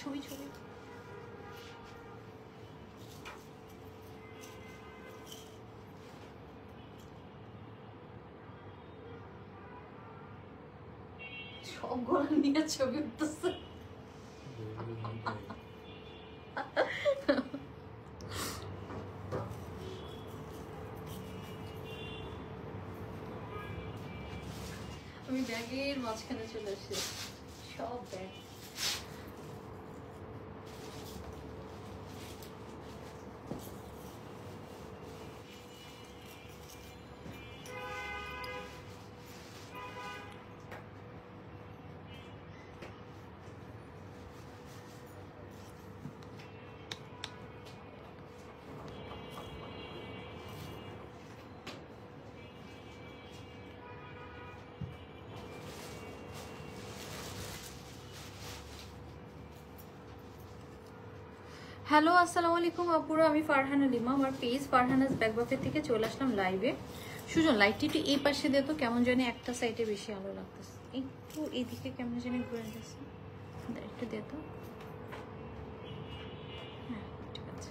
ছবি ছবি সব গলা নিয়ে ছবি উঠতেছে। আমি ব্যাগের মাঝখানে চলে আসি, সব ব্যাগ। হ্যালো আসসালামু আলাইকুম আপুরা, আমি ফারহানা লিমা, আমার পেজ ফারহানাস ব্যাগ বাফে থেকে চলে আসলাম লাইভে। সুজন লাইটটি একটু এই পাশে দে তো, কেমন জানি একটা সাইডে বেশি আলো লাগতেছে, একটু এইদিকে কেমন জানি ঘুরে যাচ্ছে, একটু দে তো। হ্যাঁ ঠিক আছে।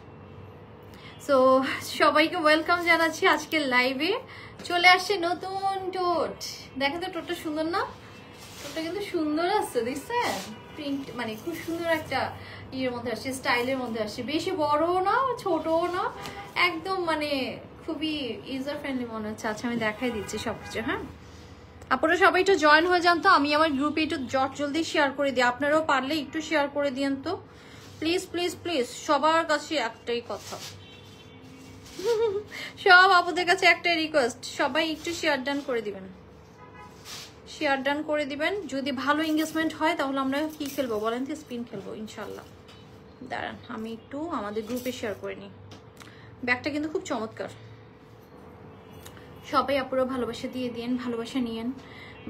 সো সবাইকে ওয়েলকাম জানাচ্ছি আজকের লাইভে। চলে আসছে নতুন টোট, দেখেন তো টোটটা সুন্দর না? টোটটা কিন্তু সুন্দর আছে, দেখছেন? প্রিন্ট মানে খুব সুন্দর একটা ইয়ের মধ্যে আসছে, স্টাইলের মধ্যে আসছে, বেশি বড়ও না ছোটও না, একদম মানে খুবই ইউজার ফ্রেন্ডলি মনে হচ্ছে। আচ্ছা আমি দেখাই দিচ্ছি সবকিছু। হ্যাঁ আপনারা সবাই একটু জয়েন হয়ে যান তো, আমি আমার গ্রুপে একটু জলদি শেয়ার করে দিই, আপনারাও পারলে একটু শেয়ার করে দিন তো প্লিজ প্লিজ প্লিজ। সবার কাছে একটাই কথা, সব আপুদের কাছে একটাই রিকোয়েস্ট, সবাই একটু শেয়ার ডান করে দিবেন, শেয়ার ডান করে দিবেন। যদি ভালো এঙ্গেজমেন্ট হয় তাহলে আমরা কি খেলবো বলেন তো? স্পিন খেলবো ইনশাল্লাহ। দাঁড়ান আমি একটু আমাদের গ্রুপে শেয়ার করে নিই। ব্যাগটা কিন্তু খুব চমৎকার, সবাই আপুরা ভালোবাসা দিয়ে দিয়েন, ভালোবাসা নিয়েন,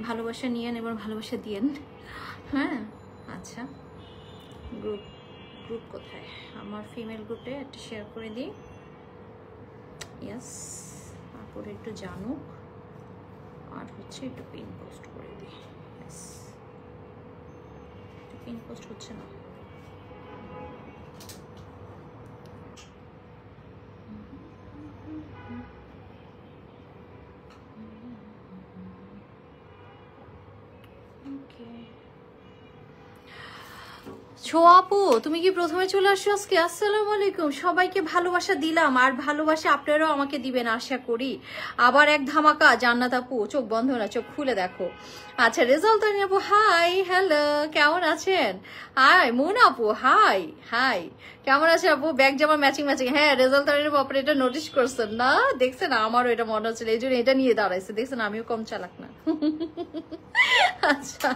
ভালোবাসা নিয়েন এবং ভালোবাসা দিয়েন। হ্যাঁ আচ্ছা গ্রুপ গ্রুপ কোথায়? আমার ফিমেল গ্রুপে একটা শেয়ার করে দিই। ইয়েস আপুরা একটু জানুক, আর হচ্ছে একটু পিন পোস্ট করে দিই। পিন পোস্ট হচ্ছে না, আপু তুমি কি প্রথমে চলে আসছো আজকে? আসসালামু আলাইকুম, সবাইকে ভালোবাসা দিলাম, আর ভালোবাসা আপনারাও আমাকে দিবেন আশা করি। আবার এক ধামাকা। জান্নাত আপু চোখ বন্ধ না, চোখ খুলে দেখো। আচ্ছা রেজাল্ট আপু হাই, হ্যালো কেমন আছেন? হাই মুন আপু হাই হাই, কেমন আছে আপু? ব্যাগ জামা ম্যাচিং ম্যাচিং। হ্যাঁ রেজাল্ট বাপরে এটা নোটিস করছেন না? দেখছেন আমারও এটা মনে হচ্ছিল, এই জন্য এটা নিয়ে দাঁড়াইছে। দেখছেন আমিও কম চালাক না। আচ্ছা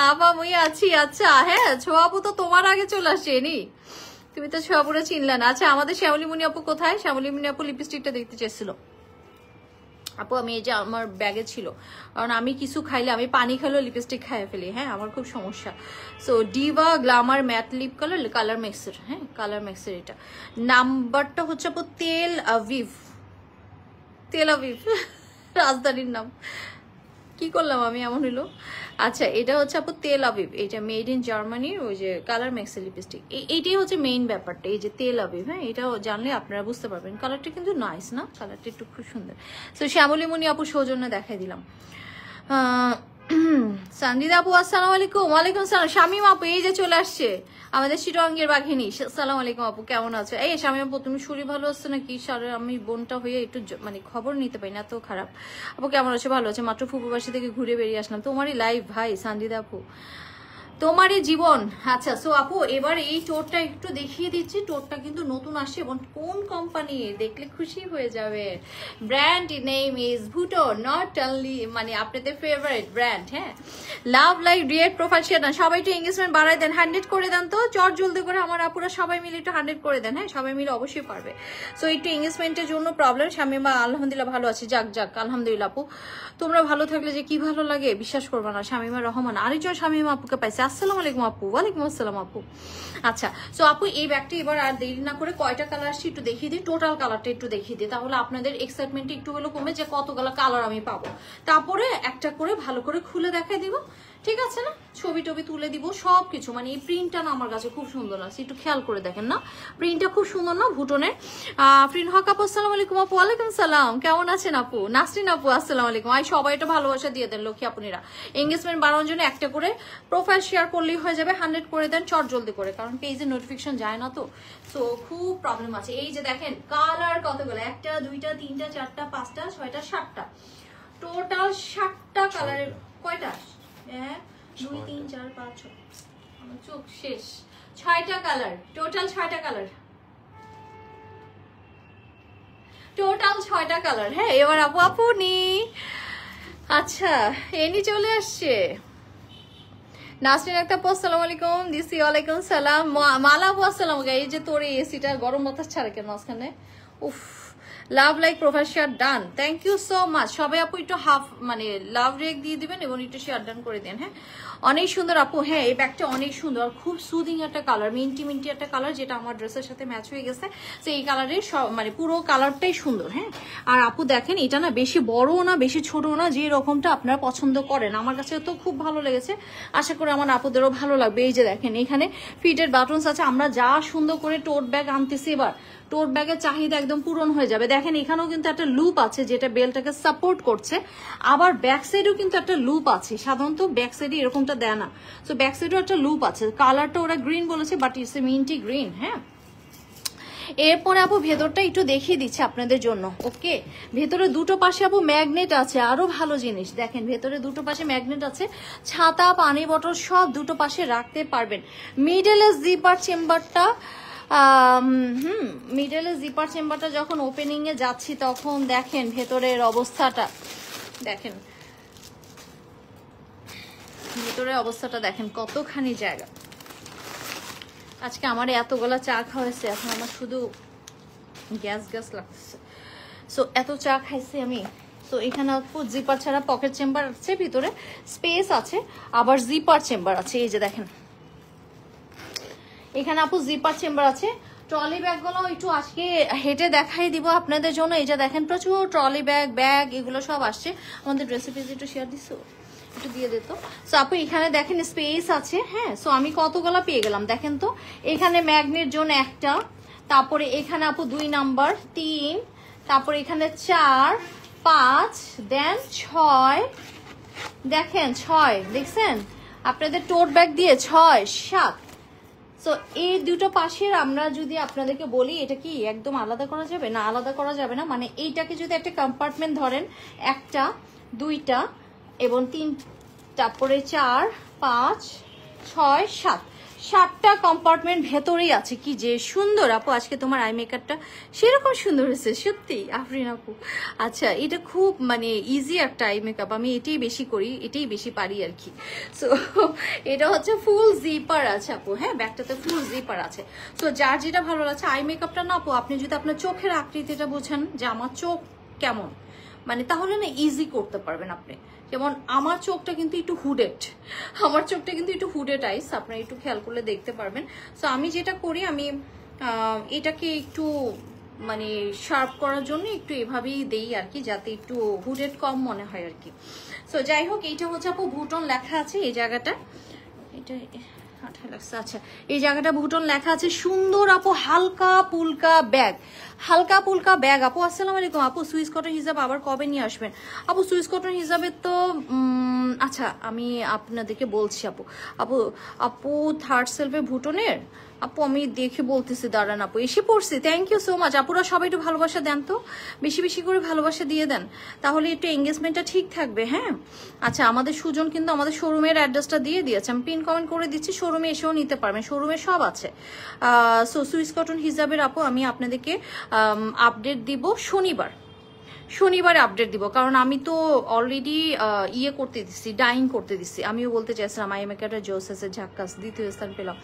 আপা মুই আছি। আচ্ছা হ্যাঁ ছোয়াপু তো তোমার আগে চলে আসেনি, তুমি তো ছোয়াপুরে চিনলেন। আচ্ছা আমাদের শ্যামলীমণি আপু কোথায়? শ্যামলীমণি আপু লিপস্টিকটা দেখতে চেয়েছিল। আপু আমি এই যে আমার ব্যাগে ছিল, কারণ আমি কিছু খাইলে, আমি পানি খাইলেও লিপস্টিক খাইয়ে ফেলি। হ্যাঁ আমার খুব সমস্যা। So diva glamour matte lip colour, colour ম্যাক্সের। হ্যাঁ কালার ম্যাক্সের এটা নাম্বারটা হচ্ছে আপু তেল আভিভ, তেল আভিভ রাজধানীর নাম। কি করলাম আমি এমন হইলো? আচ্ছা এটা হচ্ছে আপু তেল আভিভ, এটা মেড ইন জার্মানির ওই যে কালার ম্যাক্সের লিপস্টিক। এইটাই হচ্ছে মেইন ব্যাপারটা, এই যে তেল আভিভ। হ্যাঁ এটা জানলে আপনারা বুঝতে পারবেন। কালারটা কিন্তু নাইস না? কালারটা একটু খুব সুন্দর। তো শ্যামলীমণি আপু সৌজন্য দেখাই দিলাম। সানজিদা আপু আসসালামু আলাইকুম। ওয়ালাইকুম আসসালাম। শামিম আপু এই যে চলে আসছে আমাদের চিটঙ্গের বাঘিনী। আসসালামু আলাইকুম আপু কেমন আছো? এই শামিম আপু তুমি শরীর ভালো আছে নাকি? আমি বোনটা হয়ে একটু মানে খবর নিতে পারি না, এত খারাপ। আপু কেমন আছে? ভালো আছে, মাত্র ফুপু বাসা থেকে ঘুরে বেরিয়ে আসলাম। তোমারই লাইভ ভাই সানজিদা আপু, তোমারই জীবন। আচ্ছা সো আপু এবার এই টোরটা একটু দেখিয়ে দিচ্ছি। টোরটা কিন্তু নতুন আসছে এবং কোন কোম্পানি দেখলে খুশি হয়ে যাবে। ব্র্যান্ড নেম ইজ ভুটো, নট অনলি মানে আপনাদের ফেভারিট ব্র্যান্ড। হ্যাঁ love like react profile share দেন, সবাই একটু এঙ্গেজমেন্ট বাড়াই দেন, 100 করে দেন তো চট জলদি করে। আমার আপুরা সবাই মিলে একটু 100 করে দেন। হ্যাঁ সবাই মিলে অবশ্যই পারবে। সো একটু এঙ্গেজমেন্টের জন্য প্রবলেম। শামিমা আলহামদুলিল্লাহ ভালো আছি। যাক যাক আলহামদুলিল্লাহ আপু, তোমরা ভালো থাকলে যে কি ভালো লাগে বিশ্বাস করবো না। শামিমা রহমান আরেকজন শামিমা আপুকে পাইছে। আসসালামু আলাইকুম আপু। ওয়ালাইকুম আসসালাম আপু। আচ্ছা সো আপু এই ব্যাগটা এবার আর দেরি না করে কয়টা কালার আসছে একটু দেখিয়ে দিই, টোটাল কালারটা একটু দেখিয়ে দিই, তাহলে আপনাদের এক্সাইটমেন্ট একটু হলো কমে যে কতগুলো কালার আমি পাবো। তারপরে একটা করে ভালো করে খুলে দেখাই দিব, ঠিক আছে না? ছবি টবি তুলে দিব সবকিছু। মানে এই প্রিন্টটা না আমার কাছে খুব সুন্দর লাগছে, একটু খেয়াল করে দেখেন না, প্রিন্টটা খুব সুন্দর না ভুটনের। ফ্রিন হক আপু আসসালামু আলাইকুম আপু। ওয়ালাইকুম সালাম, কেমন আছেন আপু? নাসরিন আপু আসসালামু আলাইকুম। সবাই এটা ভালোবাসা দিয়ে দেন লক্ষ্মী আপুনিরা। এঙ্গেজমেন্ট বাড়ানোর জন্য একটা করে প্রোফাইল শেয়ার করলেই হয়ে যাবে, 100 করে দেন চট জলদি করে, কারণ পেজে নোটিফিকেশন যায় না তো, তো খুব প্রবলেম আছে। এই যে দেখেন কালার কতগুলো, 1টা 2টা 3টা 4টা 5টা 6টা 7টা, টোটাল 7টা কালারের। কয়টা? 1 2 3 4 5 6, আমার চোখ শেষ। 6টা কালার, টোটাল 6টা কালার, টোটাল 6টা কালার। হ্যাঁ এবার আপু আপনি, আচ্ছা এনি চলে আসছে। নাসরিন আক্তার আপু আসসালামু আলাইকুম। দিসি ওয়ালাইকুম সালাম। মালা আপু আসসালাম। এই যে তোর এসিটা গরম বাতাস ছাড়ে কেন মাঝখানে? উফ, love like profile share done, thank you so much. সবাই আপু একটু হাফ মানে লাভ রেক দিয়ে দিবেন এবং একটু শেয়ার ডান করে দেন। হ্যাঁ অনেক সুন্দর আপু। হ্যাঁ এই ব্যাগটা অনেক সুন্দর, খুব সুদিং একটা কালার, মিন্টি মিন্টি একটা কালার, যেটা আমার ড্রেসের সাথে ম্যাচ হয়ে গেছে। তো এই কালারের সব মানে পুরো কালারটাই সুন্দর। হ্যাঁ আর আপু দেখেন এটা না বেশি বড়ও না বেশি ছোটও না, যে রকমটা আপনারা পছন্দ করেন। আমার কাছে তো খুব ভালো লেগেছে, আশা করি আমার আপুদেরও ভালো লাগবে। এই যে দেখেন এখানে ফিটেড বাটনস আছে। আমরা যা সুন্দর করে টোট ব্যাগ আনতেছি, এবার টোট ব্যাগের চাহিদা একদম পূরণ হয়ে যাবে। দেখেন এখানেও কিন্তু একটা লুপ আছে যেটা বেলটাকে সাপোর্ট করছে, আবার ব্যাক সাইডেও কিন্তু একটা লুপ আছে। সাধারণত ব্যাক সাইডে এরকমটা দেয় না, তো ব্যাক সাইডেও একটা লুপ আছে। কালারটা ওরা গ্রিন বলেছে, but it's a minty green. হ্যাঁ এরপরে আপু ভেতরটা একটু দেখিয়ে দিচ্ছে আপনাদের জন্য। ওকে, ভেতরে দুটো পাশে আপু ম্যাগনেট আছে, আরো ভালো জিনিস দেখেন, ভেতরে দুটো পাশে ম্যাগনেট আছে, ছাতা পানি বটল সব দুটো পাশে রাখতে পারবেন। মিডলে জিপার চেম্বারটা, মিডলে জিপার চেম্বারটা যখন ওপেনিং এ যাচ্ছি তখন দেখেন ভেতরের অবস্থাটা, দেখেন ভেতরের অবস্থাটা দেখেন কতখানি জায়গা। আজকে আমার এতগুলা চা খাওয়াইছে, এখন আমার শুধু গ্যাস গ্যাস লাগছে। সো এত চা খাইছি আমি। তো এখানে জিপার ছাড়া পকেট চেম্বার আছে, ভিতরে স্পেস আছে, আবার জিপার চেম্বার আছে। এই যে দেখেন এখানে আপু জিপার চেম্বার আছে। ট্রলি ব্যাগগুলো একটু আজকে হেঁটে দেখাই দিব আপনাদের জন্য। এই যে দেখেন প্রচুর ট্রলি ব্যাগ এগুলো সব আসছে। আমাদের রেসিপিজ একটু শেয়ার দিছো, একটু দিয়ে দিত। সো আপু এখানে দেখেন স্পেস আছে। হ্যাঁ সো আমি কতগুলো পেয়ে গেলাম দেখেন তো। এখানে ম্যাগনেট জন্য একটা, তারপরে এখানে আপু 2 নাম্বার 3, তারপরে এখানে 4 5 দেন 6, দেখেন 6 দেখছেন আপনাদের টোট ব্যাগ দিয়ে 6 7। সো এই দুটো পাশের আমরা যদি আপনাদেরকে বলি এটা কি একদম আলাদা করা যাবে না? আলাদা করা যাবে না। মানে এইটাকে যদি একটা কম্পার্টমেন্ট ধরেন, 1টা 2টা এবং 3, তারপরে 4 5 6 7, 7টা কম্পার্টমেন্ট ভেতরেই আছে। কি যে সুন্দর আপু, আজকে তোমার আই মেকআপটা সেরকম সুন্দর হয়েছে সত্যি আফরিন আপু। আচ্ছা এটা খুব মানে ইজি একটা আই মেকআপ, আমি এটাই বেশি করি, এটাই বেশি পারি আর কি। সো এটা হচ্ছে ফুল জিপার আছে আপু। হ্যাঁ ব্যাগটাতে ফুল জিপার আছে। সো যার যেটা ভালো লাগছে আই মেকআপটা না আপু, আপনি যদি আপনার চোখের আকৃতিটা বোঝেন যে আমার চোখ কেমন, মানে তাহলে না ইজি করতে পারবেন আপনি। যেমন আমার চোখটা কিন্তু একটু হুডেড, আমার চোখটা কিন্তু একটু হুডেড আইস, আপনারা একটু খেয়াল করলে দেখতে পারবেন। সো আমি যেটা করি, আমি এটাকে একটু মানে শার্প করার জন্য একটু এভাবেই দেই আর কি, যাতে একটু হুডেড কম মনে হয় আর কি। সো যাই হোক, এইটা হচ্ছে আপু ভুটন লেখা আছে এই জায়গাটা, এটা আচ্ছা এই জায়গাটা ভুটন লেখা আছে। সুন্দর আপু হালকা পুলকা ব্যাগ, হালকা পুলকা ব্যাগ আপু। আসসালামু আলাইকুম আপু, সুইস কটন হিসাব আবার কবে নিয়ে আসবেন? আপু সুইস কটন হিসাবে তো আচ্ছা আমি আপনাদেরকে বলছি আপু। আপু আপু থার্ড সেলফে ভুটনের আপু আমি দেখে বলতেছি, দাঁড়ান আপু এসে পড়ছি। Thank you so much. আপুরা সবাই একটু ভালোবাসা দেন তো, বেশি বেশি করে ভালোবাসা দিয়ে দেন, তাহলে একটু এঙ্গেজমেন্টটা ঠিক থাকবে। হ্যাঁ আচ্ছা আমাদের সুজন কিন্তু আমাদের শোরুমের অ্যাড্রেসটা দিয়ে দিয়েছে, আমি পিন কমেন্ট করে দিচ্ছি, শোরুমে এসেও নিতে পারবেন, শোরুমে সব আছে। সো সুইস কটন হিসাবের আপু আমি আপনাদেরকে আপডেট দিব শনিবারে আপডেট দিব, কারণ আমি তো অলরেডি ইয়ে করতে দিচ্ছি, ডাইং করতে দিচ্ছি। আমিও বলতে চাইছিলাম আই মেকারটা জোসেসের ঝাক্কাস দ্বিতীয় স্থান পেলাম।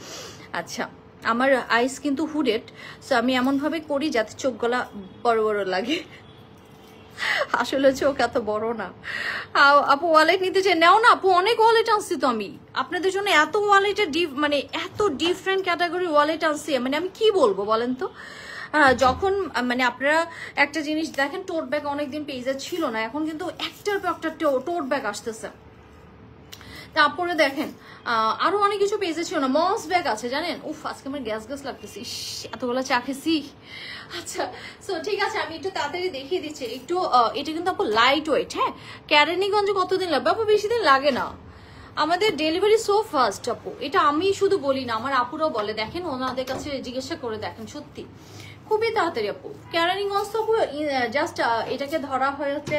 আচ্ছা আমার আইস কিন্তু হুডেড, সো আমি এমনভাবে করি যাতে চোখ গলা বড় বড় লাগে, আসলে চোখ এত বড় না। আপু ওয়ালেট নিতে চাই, নাও না আপু, অনেক ওয়ালেট আনছি তো আমি আপনাদের জন্য, এত ওয়ালেটের মানে এত ডিফারেন্ট ক্যাটাগরি ওয়ালেট আনছি, মানে আমি কি বলবো বলেন তো। যখন মানে আপনারা একটা জিনিস দেখেন, টোট ব্যাগ অনেকদিন পেজে ছিল না, এখন কিন্তু একটার পর একটা টোট ব্যাগ আসতেছে। তারপরে দেখেন আরো অনেক কিছু পেজে ছিল না, মস ব্যাগ আছে জানেন। উফ আজকে আমার গ্যাস গ্যাস লাগতেছে, এতগুলো চা খেয়েছি। আচ্ছা সো ঠিক আছে, আমি একটু তাড়াতাড়ি দেখিয়ে দিচ্ছি একটু। এটা কিন্তু আপু লাইট ওয়েট, হ্যাঁ। কেরানীগঞ্জে কতদিন লাগবে আপু? বেশি দিন লাগে না, আমাদের ডেলিভারি সো ফাস্ট আপু। এটা আমি শুধু বলি না, আমার আপুরাও বলে, দেখেন ওনাদের কাছে জিজ্ঞাসা করে দেখেন, সত্যি খুবই তাড়াতাড়ি আপু। কেরানীগঞ্জ তো আপু জাস্ট এটাকে ধরা হয়েছে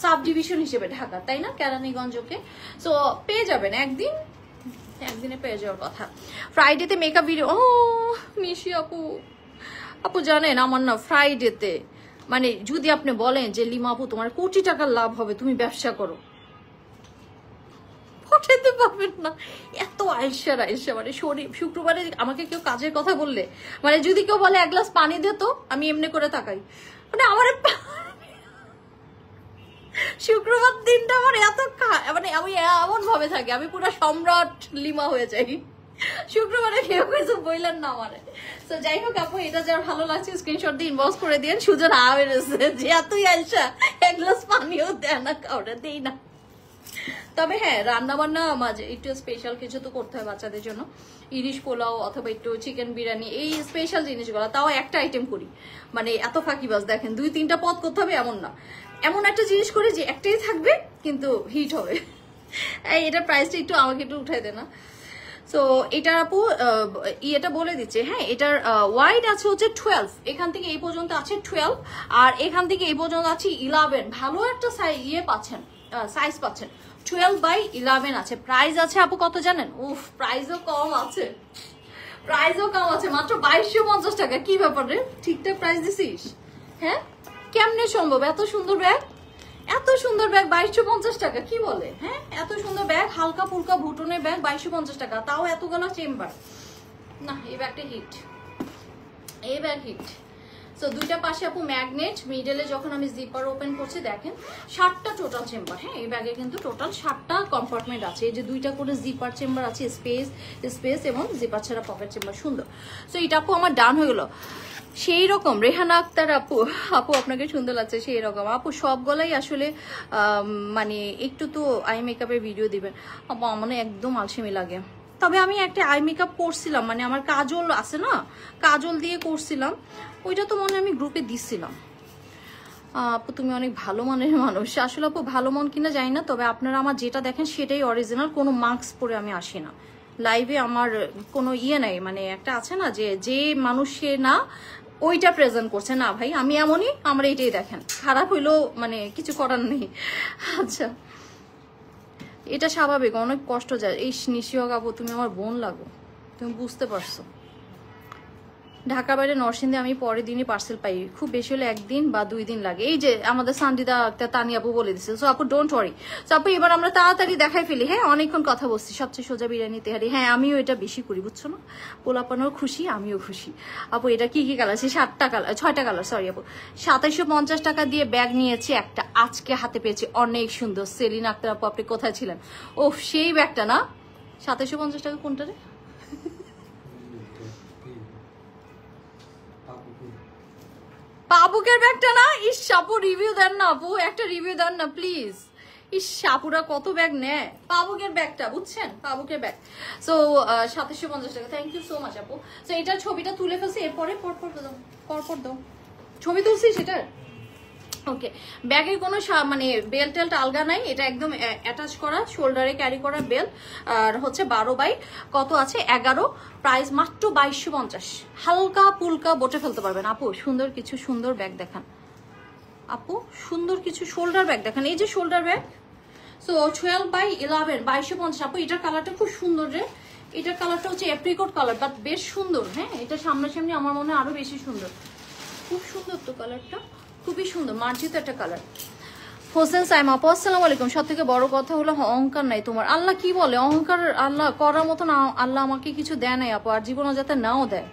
সাব ডিভিশন হিসেবে ঢাকা, তাই না? কেরানীগঞ্জকে সো পেয়ে যাবেন একদিনে পেয়ে যাওয়ার কথা। ফ্রাইডেতে মেকআপ ভিডিও, ও মিশি আপু, আপু জানেন আমার না ফ্রাইডেতে মানে যদি আপনি বলেন যে লিমা আপু তোমার কোটি টাকার লাভ হবে, তুমি ব্যবসা করো, পটাইতে পারবেন না, এত আইসা মানে শরীর। শুক্রবারে আমাকে কেউ কাজের কথা বললে, মানে যদি কেউ বলে এক গ্লাস পানি দে, তো আমি এমনি করে তাকাই, মানে আমার শুক্রবার দিনটা আমার এত মানে আমি এমন ভাবে থাকি, আমি পুরো সম্রাট লিমা হয়ে যাই শুক্রবারে। কেউ কিছু বললেন না আমারে। তো যাই হোক আপু, এটা যার ভালো লাগছে স্ক্রিনশট দিয়ে ইনবক্স করে দিন। সুজন আবেরেছে যে এতই আইসা এক গ্লাস পানিও দেয় না, কাউরে দেই না। তবে হ্যাঁ, রান্না বান্না মাঝে একটু স্পেশাল কিছু তো করতে হয় বাচ্চাদের জন্য, ইলিশ পোলাও অথবা একটু চিকেন বিরিয়ানি, এই স্পেশাল জিনিসগুলো। তাও একটা আইটেম করি, মানে এত ফাঁকিবাজ দেখেন, 2-3টা পদ করতে হবে এমন না, এমন একটা জিনিস করে যে একটাই থাকবে কিন্তু হিট হবে। এটার প্রাইসটা একটু আমাকে একটু উঠাই দে না। সো এটার আপু এটা বলে দিচ্ছে, হ্যাঁ এটার ওয়াইড আছে হচ্ছে 12, এখান থেকে এই পর্যন্ত আছে 12, আর এখান থেকে এই পর্যন্ত আছে 11। ভালো একটা পাচ্ছেন, সাইজ পাচ্ছেন, 12/11 আছে। প্রাইস আছে আপু কত জানেন? উফ প্রাইসও কম আছে, মাত্র 2250 টাকা। কি ব্যাপার রে, ঠিকঠাক প্রাইস দিছিস? হ্যাঁ কেমনে সম্ভব? এত সুন্দর ব্যাগ 2250 টাকা, কি বলে? হ্যাঁ এত সুন্দর ব্যাগ, হালকা ফুলকা ভুটনের ব্যাগ 2250 টাকা, তাও এতগুলো চেম্বার। না এই ব্যাগটা হিট, এই ব্যাগ হিট। সো দুইটা পাশে আপু ম্যাগনেট, মিডলে যখন আমি জিপার ওপেন করছি দেখেন 7টা টোটাল চেম্বার। হ্যাঁ এই ব্যাগে কিন্তু টোটাল 7টা কম্পার্টমেন্ট আছে, এই যে 2টা করে জিপার চেম্বার আছে, স্পেস এবং জিপার ছাড়া পকেট চেম্বার, সুন্দর। সো এটা আপু আমার ডান হয়ে গেল। সেই রকম রেহানা আক্তার আপু, আপনাকে সুন্দর লাগছে সেই রকম আপু। সব গলাই আসলে মানে একটু তো আই মেকআপের ভিডিও দিবেন আপু, আমার একদম আলসেমি লাগে। তবে আমি একটা আই মেকআপ করছিলাম, মানে আমার কাজল আছে না, কাজল দিয়ে করছিলাম, ওইটা তো মনে আমি গ্রুপে দিচ্ছিলাম। আপু তুমি অনেক ভালো মানের মানুষ। আসলে আপু ভালো মন কিনা জানি না, তবে আপনারা আমার যেটা দেখেন সেটাই অরিজিনাল, কোনো মার্কস পরে আমি আসি না লাইভে। আমার কোনো নাই, মানে একটা আছে না যে মানুষ সে না ওইটা প্রেজেন্ট করছে না, ভাই আমি এমনই, আমার এইটাই দেখেন, খারাপ হইলেও মানে কিছু করার নেই। আচ্ছা এটা স্বাভাবিক, অনেক কষ্ট যায়। এই নিশিয়া গাবো, তুমি আমার বোন লাগো, তুমি বুঝতে পারছো। ঢাকার বাইরে নরসিংদী আমি পরের দিনই পার্সেল পাই, খুব বেশি হলে 1 দিন বা 2 দিন লাগে। এই যে আমাদের সান্দিদা তানি আপু বলে দিচ্ছে। সো আপু ডোন্ট ওয়ারি। সো আপু এবার আমরা তাড়াতাড়ি দেখাই ফেলি। হ্যাঁ অনেকক্ষণ কথা বলছি। সবচেয়ে সোজা বিরিয়ানি তেহারি, হ্যাঁ আমিও এটা বেশি করি বুঝছো না, পোলাপানোর খুশি আমিও খুশি। আপু এটা কি কালার? 6টা কালার, সরি আপু। 2750 টাকা দিয়ে ব্যাগ নিয়েছি একটা, আজকে হাতে পেয়েছি, অনেক সুন্দর। সেলিন আক্তার আপু আপনি কোথায় ছিলেন? ও সেই ব্যাগটা না, 2750 টাকা কোনটা রে? পাবুকের ব্যাগটা না? ইস আপু রিভিউ দেন না আপু, একটা রিভিউ দেন না প্লিজ। ইস আপুরা কত ব্যাগ নেয়, পাবুকের ব্যাগটা বুঝছেন, পাবুকের ব্যাগ। সো 2750 টাকা, থ্যাংক ইউ সো মাচ আপু। সো এটার ছবিটা তুলে ফেলছি, এরপরে পরপর দাও ছবি তুলছি সেটার। ওকে ব্যাগের কোনো মানে বেল্ট টেল্ট আলগা নাই, এটা একদম অ্যাটাচ করা, শোল্ডারে ক্যারি করা বেল্ট, আর হচ্ছে 12 বাই কত আছে 11, প্রাইস মাত্র 2250। হালকা পুলকা বটে ফেলতে পারবেন আপু। সুন্দর কিছু সুন্দর ব্যাগ দেখান আপু, সুন্দর কিছু শোল্ডার ব্যাগ দেখান। এই যে শোল্ডার ব্যাগ, সো 12/11 2250 আপু। এটার কালারটা খুব সুন্দর রে, এটার কালারটা হচ্ছে অ্যাপ্রিকট কালার, বাট বেশ সুন্দর। হ্যাঁ এটা সামনাসামনি আমার মনে হয় আরো বেশি সুন্দর, খুব সুন্দর তো কালারটা, খুবই সুন্দর মার্জিত একটা কালার। হোসেন সাইমা আপু আসসালামু আলাইকুম। সব থেকে বড় কথা হলো অহংকার নাই তোমার। আল্লাহ কি বলে, অহংকার আল্লাহ করার মতন আল্লাহ আমাকে কিছু দেয় নাই আপু, আর জীবনে যাতে নাও দেয়।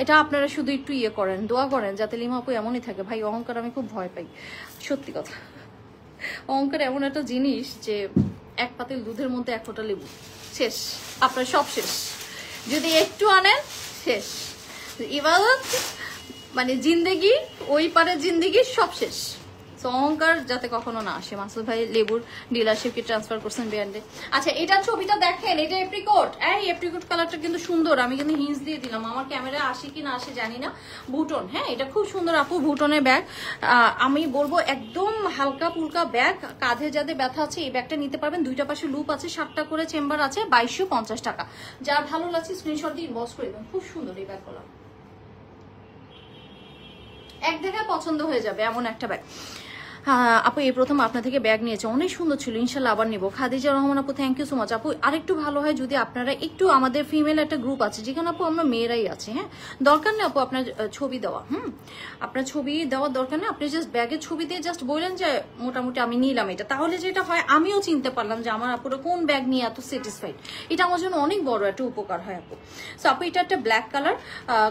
এটা আপনারা শুধু একটু করেন, দোয়া করেন যাতে লিমা আপু এমনই থাকে। ভাই অহংকার আমি খুব ভয় পাই, সত্যি কথা। অহংকার এমন একটা জিনিস যে 1 পাতিল দুধের মধ্যে 1 ফোঁটা লেবু, শেষ, আপনার সব শেষ। যদি একটু আনেন শেষ, ইবাদত মানে জিন্দেগি, ওই পারে জিন্দেগি সব শেষ। সো অহংকার যাতে কখনো না আসে। মাসুদ ভাই লেবুর ডিলারশিপকে ট্রান্সফার করছেন ব্র্যান্ডে। আচ্ছা এটার ছবিটা দেখেন, এটা এপ্রিকট। এই এপ্রিকট কালারটা কিন্তু সুন্দর, আমি কিন্তু হিন্স দিয়ে দিলাম, আমার ক্যামেরা আসে কি না আসে জানি না। বুটন, হ্যাঁ এটা খুব সুন্দর আপু, বুটনের ব্যাগ। আমি বলবো একদম হালকা ফুলকা ব্যাগ, কাঁধে যাদের ব্যথা আছে এই ব্যাগটা নিতে পারবেন। দুইটা পাশে লুপ আছে, 7টা করে চেম্বার আছে, 2250 টাকা। যার ভালো লাগছে স্ক্রিনশট দিয়ে ইনবক্স করে দেবেন। খুব সুন্দর এই ব্যাগগুলো, এক দেখায় পছন্দ হয়ে যাবে এমন একটা ব্যাগ। আপু এই প্রথম আপনার থেকে ব্যাগ নিয়েছে, অনেক সুন্দর ছিল, ইনশাল্লাহ আবার নেবো। খাদিজা রহমান আপু থ্যাংক ইউ সো মাচ। আপু আরেকটু ভালো হয় যদি আপনারা একটু, আমাদের ফিমেল একটা গ্রুপ আছে যেখানে আপু আমরা মেয়েরাই আছে, হ্যাঁ দরকার নেই আপু আপনার ছবি দেওয়া, আপনার ছবি দেওয়ার দরকার নেই, আপনি জাস্ট ব্যাগের ছবি দিয়ে জাস্ট বললেন যে মোটামুটি আমি নিলাম এটা, তাহলে যেটা হয় আমিও চিনতে পারলাম যে আমার আপুরা কোন ব্যাগ নিয়ে এত স্যাটিসফাইড। এটা আমার জন্য অনেক বড় একটা উপকার হয় আপু। সো আপু এটা একটা ব্ল্যাক কালার,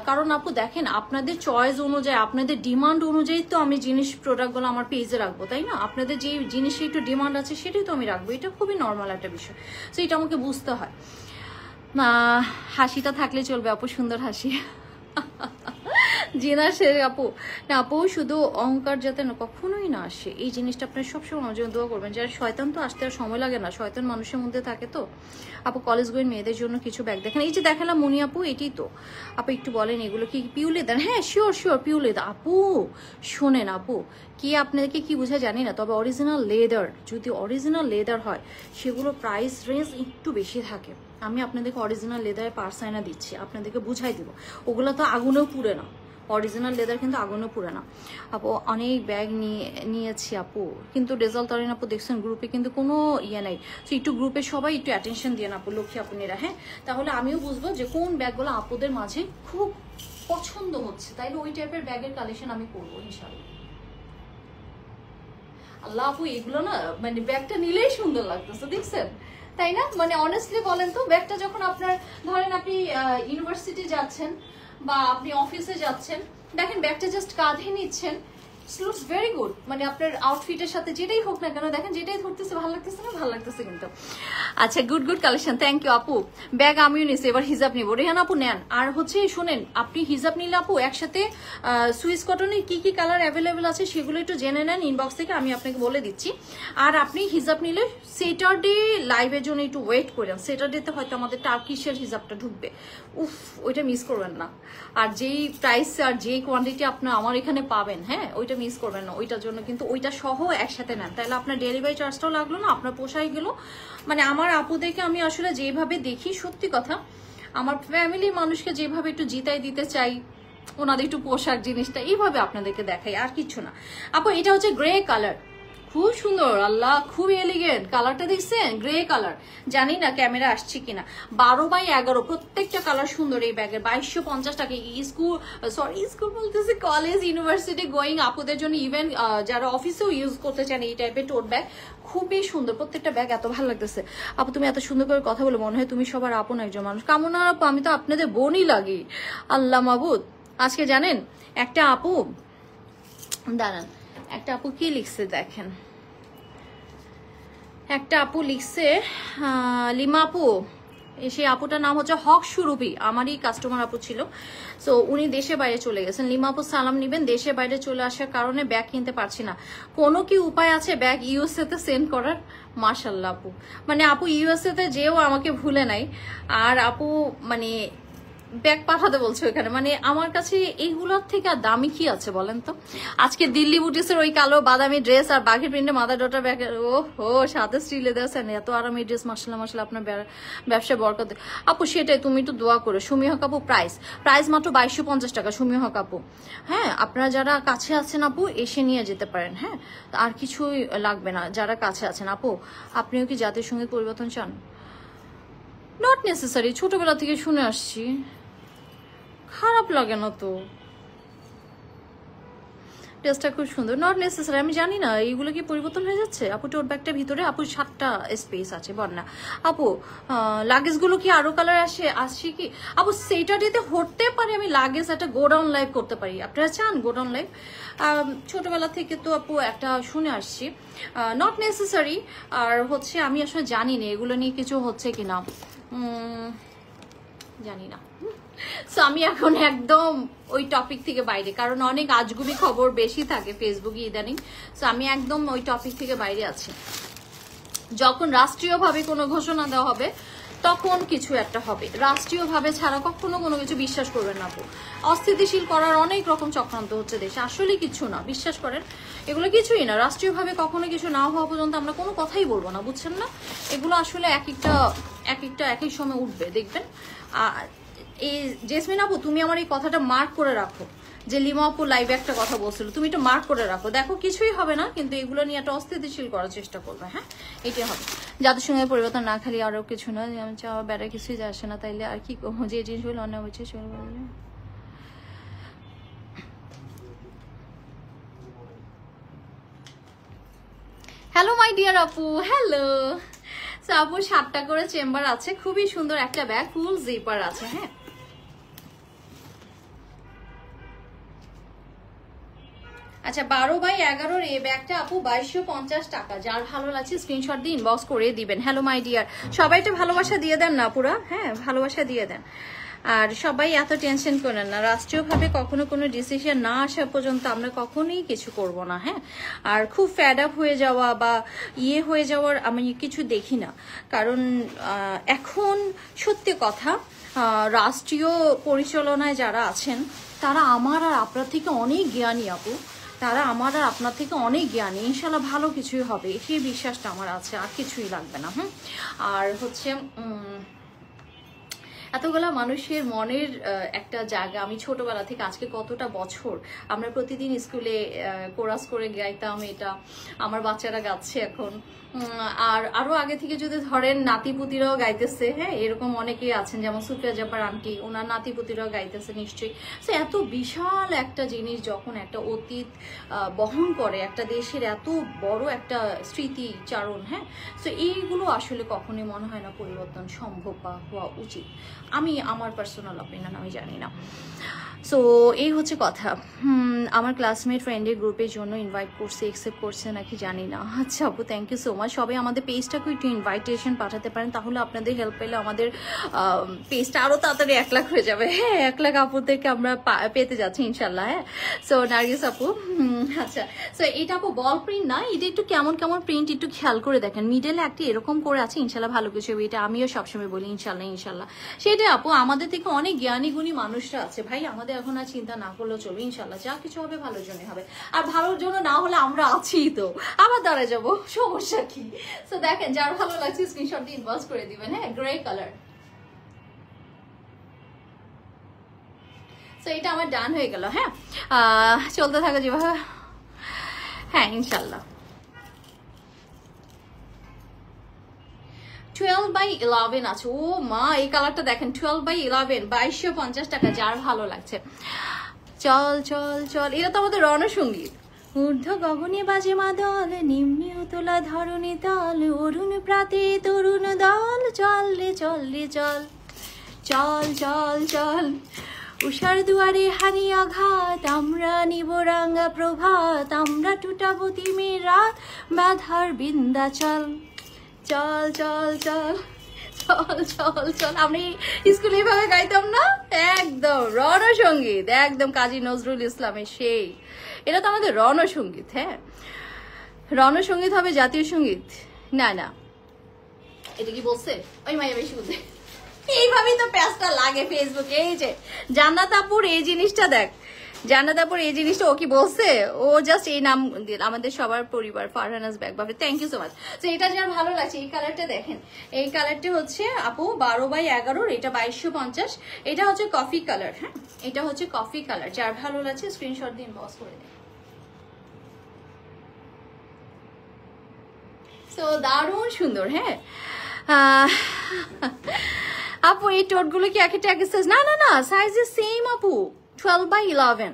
কারণ আপু দেখেন আপনাদের চয়েস অনুযায়ী, আপনাদের ডিমান্ড অনুযায়ী তো আমি জিনিস প্রোডাক্টগুলো আমার পেজে রাখবো, তাই না? আপনাদের যে জিনিসে একটু ডিমান্ড আছে সেটাই তো আমি রাখবো, এটা খুবই নর্মাল একটা বিষয়। তো এটা আমাকে বুঝতে হয় না। হাসিটা থাকলে চলবে আপু, সুন্দর হাসি। জিনা সে আপু না, আপু শুধু অহংকার যাতে না কখনোই না আসে, এই জিনিসটা আপনার সবসময় আমার জন্য দোয়া করবেন। যারা শয়তান তো আসতে আর সময় লাগে না, শয়তান মানুষের মধ্যে থাকে। তো আপু কলেজ গোয়িং মেয়েদের জন্য কিছু ব্যাগ দেখেন, এই যে দেখালাম মনি আপু, এটাই তো আপু একটু বলেন এগুলো কি পিউ লেদার? হ্যাঁ শিওর শিওর পিউ লেদার। আপু শোনেন আপু, কি আপনাদেরকে কি বোঝা জানি না, তবে অরিজিনাল লেদার, যদি অরিজিনাল লেদার হয় সেগুলো প্রাইস রেঞ্জ একটু বেশি থাকে। আমি আপনাদেরকে অরিজিনাল লেদারের পার্সাইনা দিচ্ছি, আপনাদেরকে বুঝাই দিব, ওগুলো তো আগুনেও পুড়ে না, অরিজিনাল লেদার কিন্তু আগুনও পুরে না। আপু অনেক ব্যাগ নিয়েছি আপু, কিন্তু রেজাল্ট তরেন আপু, দেখছেন গ্রুপে কিন্তু কোনো ইয়ে নাই। তো একটু গ্রুপে সবাই একটু অ্যাটেনশন দিয়ে আপু, লক্ষ্মী আপুনেরা, হ্যাঁ তাহলে আমিও বুঝবো যে কোন ব্যাগগুলো আপুদের মাঝে খুব পছন্দ হচ্ছে, তাইলে ওই টাইপের ব্যাগের কালেকশন আমি করবো ইনশাআল্লাহ। আল্লাহ আপু এগুলো না মানে ব্যাগটা নিলেই সুন্দর লাগতেছে, দেখছেন তাই না? মানে অনেস্টলি বলেন তো, ব্যাগটা যখন আপনার ধরেন আপনি ইউনিভার্সিটি যাচ্ছেন বা আপনি অফিসে যাচ্ছেন, দেখেন ব্যাগটা জাস্ট কাঁধে নিচ্ছেন, লুকস ভেরি গুড, মানে আপনার আউটফিটের সাথে যেটাই হোক না কেন, দেখেন যেটাই ধরতেছে ভালো লাগতেছে না, ভালো লাগতেছে কিন্তু। আচ্ছা good good collection, thank you আপু। ব্যাগ আমিও নিছি, এবার হিজাব নিবো। রেহান আপু নেন। আর হচ্ছে শোনেন, আপনি হিজাব নিলে আপু একসাথে সুইস কটনের কি কি কালার অ্যাভেলেবেল আছে সেগুলো একটু জেনে নেন ইনবক্স থেকে, আমি আপনাকে বলে দিচ্ছি। আর আপনি হিজাব নিলে স্যাটারডে লাইভের জন্য একটু ওয়েট করেন, স্যাটারডেতে হয়তো আমাদের টার্কিশের হিজাবটা ঢুকবে, উফ ওইটা মিস করবেন না। আর যেই প্রাইস আর যেই কোয়ান্টিটি আপনার আমার এখানে পাবেন, হ্যাঁ ওইটা মিস করবেন না, ওইটার জন্য কিন্তু ওইটা সহ একসাথে নেন, তাহলে আপনার ডেলিভারি চার্জটাও লাগলো না, আপনার পোষাই গেল। মানে আমার আপুদেরকে আমি আসলে যেভাবে দেখি, সত্যি কথা আমার ফ্যামিলির মানুষকে যেভাবে একটু জিতাই দিতে চাই, ওনাদের একটু পোশাক জিনিসটা এইভাবে আপনাদেরকে দেখাই, আর কিছু না। আপু এটা হচ্ছে গ্রে কালার, খুব সুন্দর, আল্লাহ খুব এলিগেন্ট কালারটা, দেখছেন গ্রে কালার, জানি না ক্যামেরা আসছে কিনা, 12x11 প্রত্যেকটা কালার সুন্দর এই ব্যাগের, 2250 টাকা। স্কুল বলতেছে, কলেজ ইউনিভার্সিটি গোয়িং আপুদের জন্য, ইভেন যারা অফিসেও ইউজ করতে চান এই টাইপের টোট ব্যাগ, খুবই সুন্দর প্রত্যেকটা ব্যাগ, এত ভালো লাগতেছে। আপু তুমি এত সুন্দর করে কথা বলে মনে হয় তুমি সবার আপন একজন মানুষ। কামনা আপু আমি তো আপনাদের বোনই লাগি, আল্লাহ মাবুদ। আজকে জানেন একটা আপু, দাঁড়ান একটা আপু কি লিখছে দেখেন, একটা আপু লিখছে লিমা আপু, সেই আপুটার নাম হচ্ছে হক সুরভি, আমারই কাস্টমার আপু ছিল। সো উনি দেশে বাইরে চলে গেছেন। লিমা আপু সালাম নিবেন, দেশে বাইরে চলে আসার কারণে ব্যাগ কিনতে পারছি না, কোনো কি উপায় আছে ব্যাগ ইউএসএ তে সেন্ড করার? মাশাল্লাহ আপু, মানে আপু ইউএসএ তে যেও আমাকে ভুলে নাই, আর আপু মানে ব্যাগ পাঠাতে বলছো এখানে, মানে আমার কাছে এইগুলোর থেকে আর দামি কি আছে বলেন তো? আজকে দিল্লি বুটিক্সের ওই কালো বাদামি ড্রেস আর বাঘের প্রিন্টে মাদার ডটার ব্যাগ, ও হো সাথে স্টিলে দেন, এত আরামি ড্রেস, মাসাল্লাহ মাসাল্লাহ আপনার ব্যবসায় বরকত আপু। সেটাই তুমি একটু দোয়া করো। সুমি হক আপু প্রাইস মাত্র 2250 টাকা সুমি হক আপু। হ্যাঁ আপনারা যারা কাছে আছেন আপু এসে নিয়ে যেতে পারেন, হ্যাঁ আর কিছুই লাগবে না যারা কাছে আছেন। আপু আপনিও কি জাতীয় সঙ্গীত পরিবর্তন চান? নট নেসেসারি, ছোটবেলা থেকে শুনে আসছি, খারাপ লাগে না তো, ড্রেসটা খুব সুন্দর, নট নেসেসারি। আমি জানি না এইগুলো কি পরিবর্তন হয়ে যাচ্ছে আপু। টোট ব্যাগটার ভিতরে আপু 7টা স্পেস আছে বন্যা আপু। লাগেজগুলো কি আরো কালার আসছে কি আপু? সেইটাতে হতে পারে আমি লাগেজ একটা গোডাউন লাইভ করতে পারি, আপনারা চান গোডাউন লাইভ? ছোটবেলা থেকে তো আপু একটা শুনে আসছি, নট নেসেসারি। আর হচ্ছে আমি আসলে জানি না এগুলো নিয়ে কিছু হচ্ছে কিনা, জানি না। সো আমি এখন একদম ওই টপিক থেকে বাইরে, কারণ অনেক আজগুবি খবর বেশি থাকে ফেসবুকে ইদানিং। সো আমি একদম ওই টপিক থেকে বাইরে আছি। যখন রাষ্ট্রীয়ভাবে কোনো ঘোষণা দেওয়া হবে তখন কিছু একটা হবে, রাষ্ট্রীয়ভাবে ছাড়া কখনো কোনো কিছু বিশ্বাস করবেন না আপু। অস্থিতিশীল করার অনেক রকম চক্রান্ত হচ্ছে দেশে, আসলে কিছু না, বিশ্বাস করেন এগুলো কিছুই না। রাষ্ট্রীয়ভাবে কখনো কিছু না হওয়া পর্যন্ত আমরা কোনো কথাই বলবো না, বুঝছেন না? এগুলো আসলে এক এক সময় উঠবে, দেখবেন। আর এই জেসমিন আপু, তুমি আমার এই কথাটা মার্ক করে রাখো, যে লিমা আপু লাইভে একটা কথা বলছিল, তুমি একটু মার্ক করে রাখো। দেখো কিছুই হবে না, কিন্তু এগুলো নিয়ে একটা অস্থিতিশীল করার চেষ্টা করবে। হ্যাঁ, এটাই হবে। যাদের সঙ্গে পরিবর্তন না, খালি আরো কিছু না, যেমন চাওয়া বেড়া কিছুই যায় আসে না, তাইলে আর কি যে জিনিসগুলো অন্যায় হচ্ছে সেগুলো। হ্যালো মাই ডিয়ার আপু, হ্যালো। আপু 7টা করে চেম্বার আছে, খুবই সুন্দর একটা ব্যাগ, ফুল জিপার আছে। হ্যাঁ, আচ্ছা 12x11 এই ব্যাগটা আপু 2250 টাকা। যার ভালো লাগছে স্ক্রিনশট দিয়ে ইনবক্স করে দিবেন। হ্যালো মাই ডিয়ার, সবাই একটু ভালোবাসা দিয়ে দেন না পুরা, হ্যাঁ ভালোবাসা দিয়ে দেন। আর সবাই এত টেনশন করেন না, রাষ্ট্রীয়ভাবে কখনো কোনো ডিসিশন না আসা পর্যন্ত আমরা কখনোই কিছু করব না। হ্যাঁ, আর খুব ফ্যাড আপ হয়ে যাওয়া বা হয়ে যাওয়ার আমি কিছু দেখি না, কারণ এখন সত্যি কথা, রাষ্ট্রীয় পরিচালনায় যারা আছেন তারা আমার আর আপনার থেকে অনেক জ্ঞানী আপু, তারা আমার আর আপনার থেকে অনেক জ্ঞানী। ইনশাল্লাহ ভালো কিছুই হবে, সেই বিশ্বাসটা আমার আছে, আর কিছুই লাগবে না। আর হচ্ছে এতগুলা মানুষের মনের একটা জায়গা, আমি ছোটবেলা থেকে আজকে কতটা বছর আমরা প্রতিদিন স্কুলে কোরাস করে গাইতাম, এটা আমার বাচ্চারা গাচ্ছে এখন। আর আরো আগে থেকে যদি ধরেন নাতিপুতিরাও গাইতেছে, হ্যাঁ এরকম অনেকেই আছেন, যেমন সুফিয়া জাপার আন্টি, ওনার নাতিপুতিরাও গাইতেছে নিশ্চয়ই। তো এত বিশাল একটা জিনিস যখন একটা অতীত বহন করে একটা দেশের, এত বড় একটা স্মৃতিচারণ, হ্যাঁ, তো এইগুলো আসলে কখনোই মনে হয় না পরিবর্তন সম্ভব বা হওয়া উচিত। আমি আমার পার্সোনাল অপিনিয়ন, আমি জানি না। সো এই হচ্ছে কথা। আমার ক্লাসমেট ফ্রেন্ডের গ্রুপের জন্য ইনভাইট করছে, একসেপ্ট করছে নাকি জানি না। আচ্ছা আপু, থ্যাংক ইউ সো মাচ। সবাই আমাদের পেজটাকে একটু ইনভাইটেশন পাঠাতে পারেন, তাহলে আপনাদের হেল্প পেলে আমাদের পেজটা আরও তাড়াতাড়ি 1 লাখ হয়ে যাবে। হ্যাঁ, 1 লাখ আপুদেরকে আমরা পেতে যাচ্ছি ইনশাল্লাহ। হ্যাঁ, সো নার্গিস আপু, আচ্ছা সো এটা আপু বল প্রিন্ট না, এটা একটু কেমন কেমন প্রিন্ট একটু খেয়াল করে দেখেন, মিডলে একটা এরকম করে আছে, ইনশাল্লাহ ভালো কিছু হবে। এটা আমিও সবসময় বলি ইনশাল্লাহ ইনশাল্লাহ। সেটাই আপু, আমাদের থেকে অনেক জ্ঞানী গুণী মানুষরা আছে ভাই, আমাদের এখন আর চিন্তা না করলেও চলবে। ইনশাল্লাহ যা কিছু হবে ভালোর জন্য হবে, আর ভালোর জন্য না হলে আমরা আছি তো, আবার দাঁড়ায় যাবো, সমস্যা কি? তো দেখেন, যার ভালো লাগছে স্ক্রিনশট দিয়ে ইনবক্স করে দিবেন। হ্যাঁ, গ্রে কালার। তো এটা আমার ডান হয়ে গেল। হ্যাঁ, চলতে থাকা যেভাবে, হ্যাঁ ইনশাল্লাহ। 12x11 আছে। ও মা, এই কালারটা দেখেন, 12x11 2250 টাকা। যার ভালো লাগছে চল চল চল, এটা তো আমাদের রণসঙ্গীত। ঊর্ধ্ব গগনে বাজে মাদল, নিম্নে উতলা ধরণী তল, অরুণ প্রাতে তরুণ দল, চল রে চল রে চল, চল চল চল, উষার দুয়ারে হানি আঘাত, আমরা নিব রাঙ্গা প্রভাত, আমরা টুটাবো তিমির রাত, বাধার বিন্দাচল, চল চল চল চল চল চল। আমি স্কুলে এইভাবে গাইতাম না, একদম রণসঙ্গীত, একদম কাজী নজরুল ইসলামের সেই, এটা তো আমাদের রণসঙ্গীত। হ্যাঁ, রণসঙ্গীত হবে জাতীয় সঙ্গীত না? না, এটা কি বলছে ওই মাইয়া বেশি বুঝে। এইভাবেই তো প্যাচটা লাগে ফেসবুকে। এই যে জান্নাত আপুর এই জিনিসটা দেখ, জান্নাত আপুর এই জিনিসটা ও কি বলছে, ও জাস্ট এই নাম দিল, আমাদের সবার পরিবার ফারহানাস ব্যাগ ভাবে। Thank you so much. তো এটা যার ভালো লাগছে, এই কালারটা দেখেন, এই কালারটা হচ্ছে আপু 12x11, এটা 2250, এটা হচ্ছে কফি কালার। হ্যাঁ, এটা হচ্ছে কফি কালার। যার ভালো লাগছে স্ক্রিনশট দিয়ে ইনবক্স করে দেন। সো দারুণ সুন্দর। হ্যাঁ আপু, এই টোটগুলো কি এক একটা সাইজ? না না না, সাইজ ইজ সেম আপু, 12x11।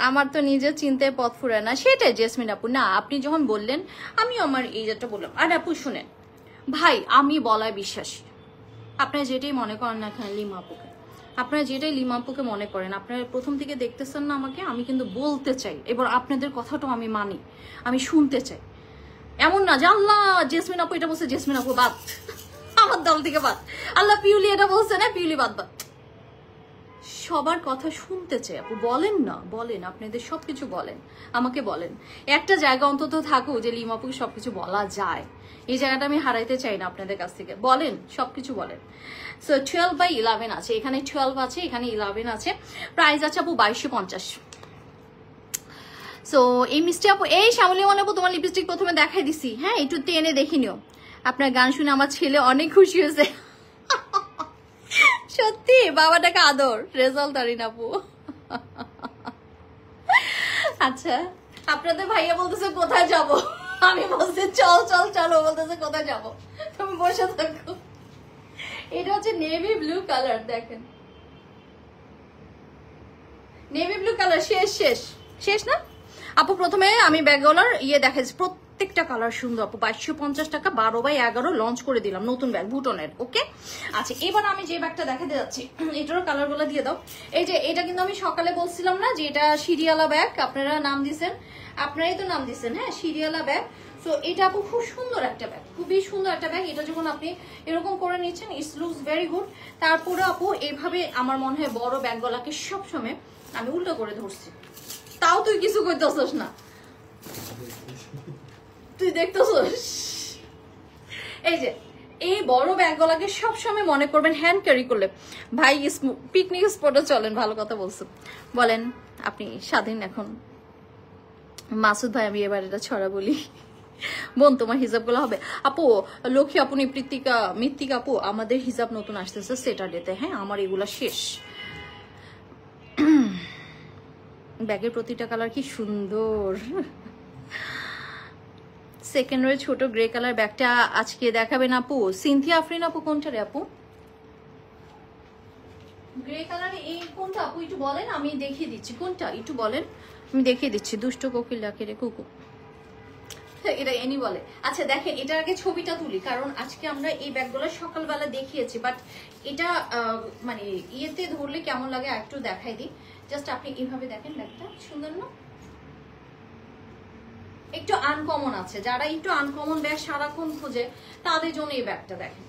আমার তো নিজের চিন্তায় পথ ফুরায় না। সেটাই জেসমিন আপু, না আপনি যখন বললেন আমি আমার এই যেটা বললাম। আর আপু শুনেন ভাই, আমি বলায় বিশ্বাসী, আপনারা যেটাই মনে করেন না এখানে লিমা আপুকে, আপনারা যেটাই লিমা আপুকে মনে করেন, আপনারা প্রথম থেকে দেখতেছেন না আমাকে, আমি কিন্তু বলতে চাই, এবার আপনাদের কথাটাও আমি মানি, আমি শুনতে চাই। এমন না যে আল্লাহ জেসমিন আপু এটা বলছে, জেসমিন আপু বাদ, আমার দল থেকে বাদ। আল্লাহ পিউলি এটা বলছে না, পিউলি বাদ বাদ। সবার কথা শুনতে চাই আপু, বলেন না, বলেন, আপনাদের সবকিছু বলেন, আমাকে বলেন। একটা জায়গা অন্তত থাকুক যে লিমাপুকে সবকিছু বলা যায়। এই জায়গাটা আমি হারাইতে চাই না আপনাদের কাছ থেকে। বলেন, সবকিছু বলেন। সো 12/11 আছে, এখানে 12 আছে, এখানে 11 আছে। প্রাইস আছে আপু 2250। সো এই মিষ্টি আপু, এই শ্যামলী মনে আপু তোমার লিপস্টিক প্রথমে দেখাই দিছি, হ্যাঁ একটু টেনে দেখে নিও। আপনার গান শুনে আমার ছেলে অনেক খুশি হয়েছে। সত্যি বাবাটাকে আদর, রেজাল্ট দাঁড়িয়ে আপু। আচ্ছা, আপনাদের ভাইয়া বলতেছে কোথায় যাব, আমি বলছি চল চল চলো, বলতেছে কোথায় যাব, তুমি বসে থাকো। এটা হচ্ছে নেভি ব্লু কালার, দেখেন নেভি ব্লু কালার। শেষ শেষ শেষ না আপু? প্রথমে আমি ব্যাগগুলোর দেখাচ্ছি, প্রত্যেকটা কালার সুন্দর আপু। 2250 টাকা, 12/11 লঞ্চ করে দিলাম নতুন ব্যাগ বুটনের। ওকে, আচ্ছা এবার আমি যে ব্যাগটা দেখাতে যাচ্ছি এটারও কালার গুলো দিয়ে দাও। এই যে এটা কিন্তু আমি সকালে বলছিলাম না যে এটা সিরিয়ালা ব্যাগ, আপনারা নাম দিচ্ছেন, আপনারাই তো নাম দিচ্ছেন, হ্যাঁ সিরিয়ালা ব্যাগ। সো এটা আপু খুব সুন্দর একটা ব্যাগ, খুবই সুন্দর একটা ব্যাগ। এটা যখন আপনি এরকম করে নিচ্ছেন, ইটস লুকস ভেরি গুড। তারপরে আপু এইভাবে আমার মনে হয় বড় ব্যাগগুলাকে সবসময় আমি উল্টো করে ধরছি, তাও তুই কিছু করতেছস না, তুই দেখতেছস। এই যে এই বড় ব্যাগগুলাকে সবসময় মনে করবেন হ্যান্ড ক্যারি করলে। ভাই পিকনিক স্পটে চলেন, ভালো কথা বলছেন, বলেন আপনি স্বাধীন এখন। মাসুদ ভাই আমি এবার এটা ছড়া বলি, বোন তোমার হিজাব গুলো হবে আপু। লক্ষ্মী আপু, মৃত্তিকা আপু, আমাদের হিজাব নতুন আসতেছে স্যাটারডেতে, হ্যাঁ আমার এগুলা শেষ। ব্যাগের প্রতিটা কালার কি সুন্দর। সেকেন্ড রয়ে ছোট গ্রে কালার ব্যাগটা আজকে দেখাবেন আপু। সিনথিয়া আফরিন আপু, কোনটা রে আপু? গ্রে কালার এই কোনটা আপু একটু বলেন, আমি দেখিয়ে দিচ্ছি কোনটা, একটু বলেন আমি দেখিয়ে দিচ্ছি। দুষ্ট কোকিল ডাকে রে কুকু, এটা এনি বলে। আচ্ছা দেখেন, এটার আগে ছবিটা তুলি, কারণ আজকে আমরা এই ব্যাগগুলো সকালবেলা দেখিয়েছি, বাট এটা মানে ইয়েতে ধরলে কেমন লাগে একটু দেখাই দিই। জাস্ট আপনি এইভাবে দেখেন, ব্যাগটা সুন্দর না? একটু আনকমন আছে, যারা একটু আনকমন ব্যাগ সারাক্ষণ খোঁজে তাদের জন্য এই ব্যাগটা দেখেন।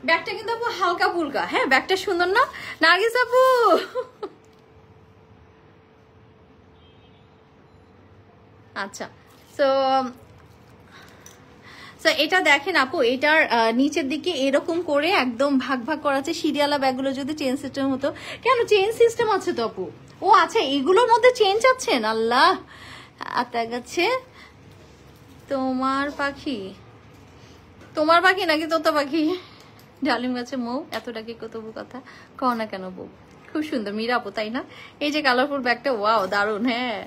ব্যাগটা কিন্তু আপু হালকা ফুলকা, হ্যাঁ ব্যাগটা সুন্দর না নার্গিস আপু? আচ্ছা, তো এটা দেখেন আপু, এটার নিচের দিকে এরকম করে একদম ভাগ ভাগ করা আছে। সিরিয়ালা ব্যাগগুলো যদি চেন সিস্টেম হতো, কেন চেন সিস্টেম আছে তো আপু? ও আচ্ছা, এগুলোর মধ্যে চেঞ্জ আছেন? আল্লাহ, আতা গাছে তোমার পাখি, তোমার পাখি নাকি তোতা পাখি? ডালিম গাছে মৌ, এতটাকে কতবু কথা কও না কেন বউ। খুব সুন্দর মীরা আপু, তাই না? এই যে কালারফুল ব্যাগটা, ওয়াও দারুন। হ্যাঁ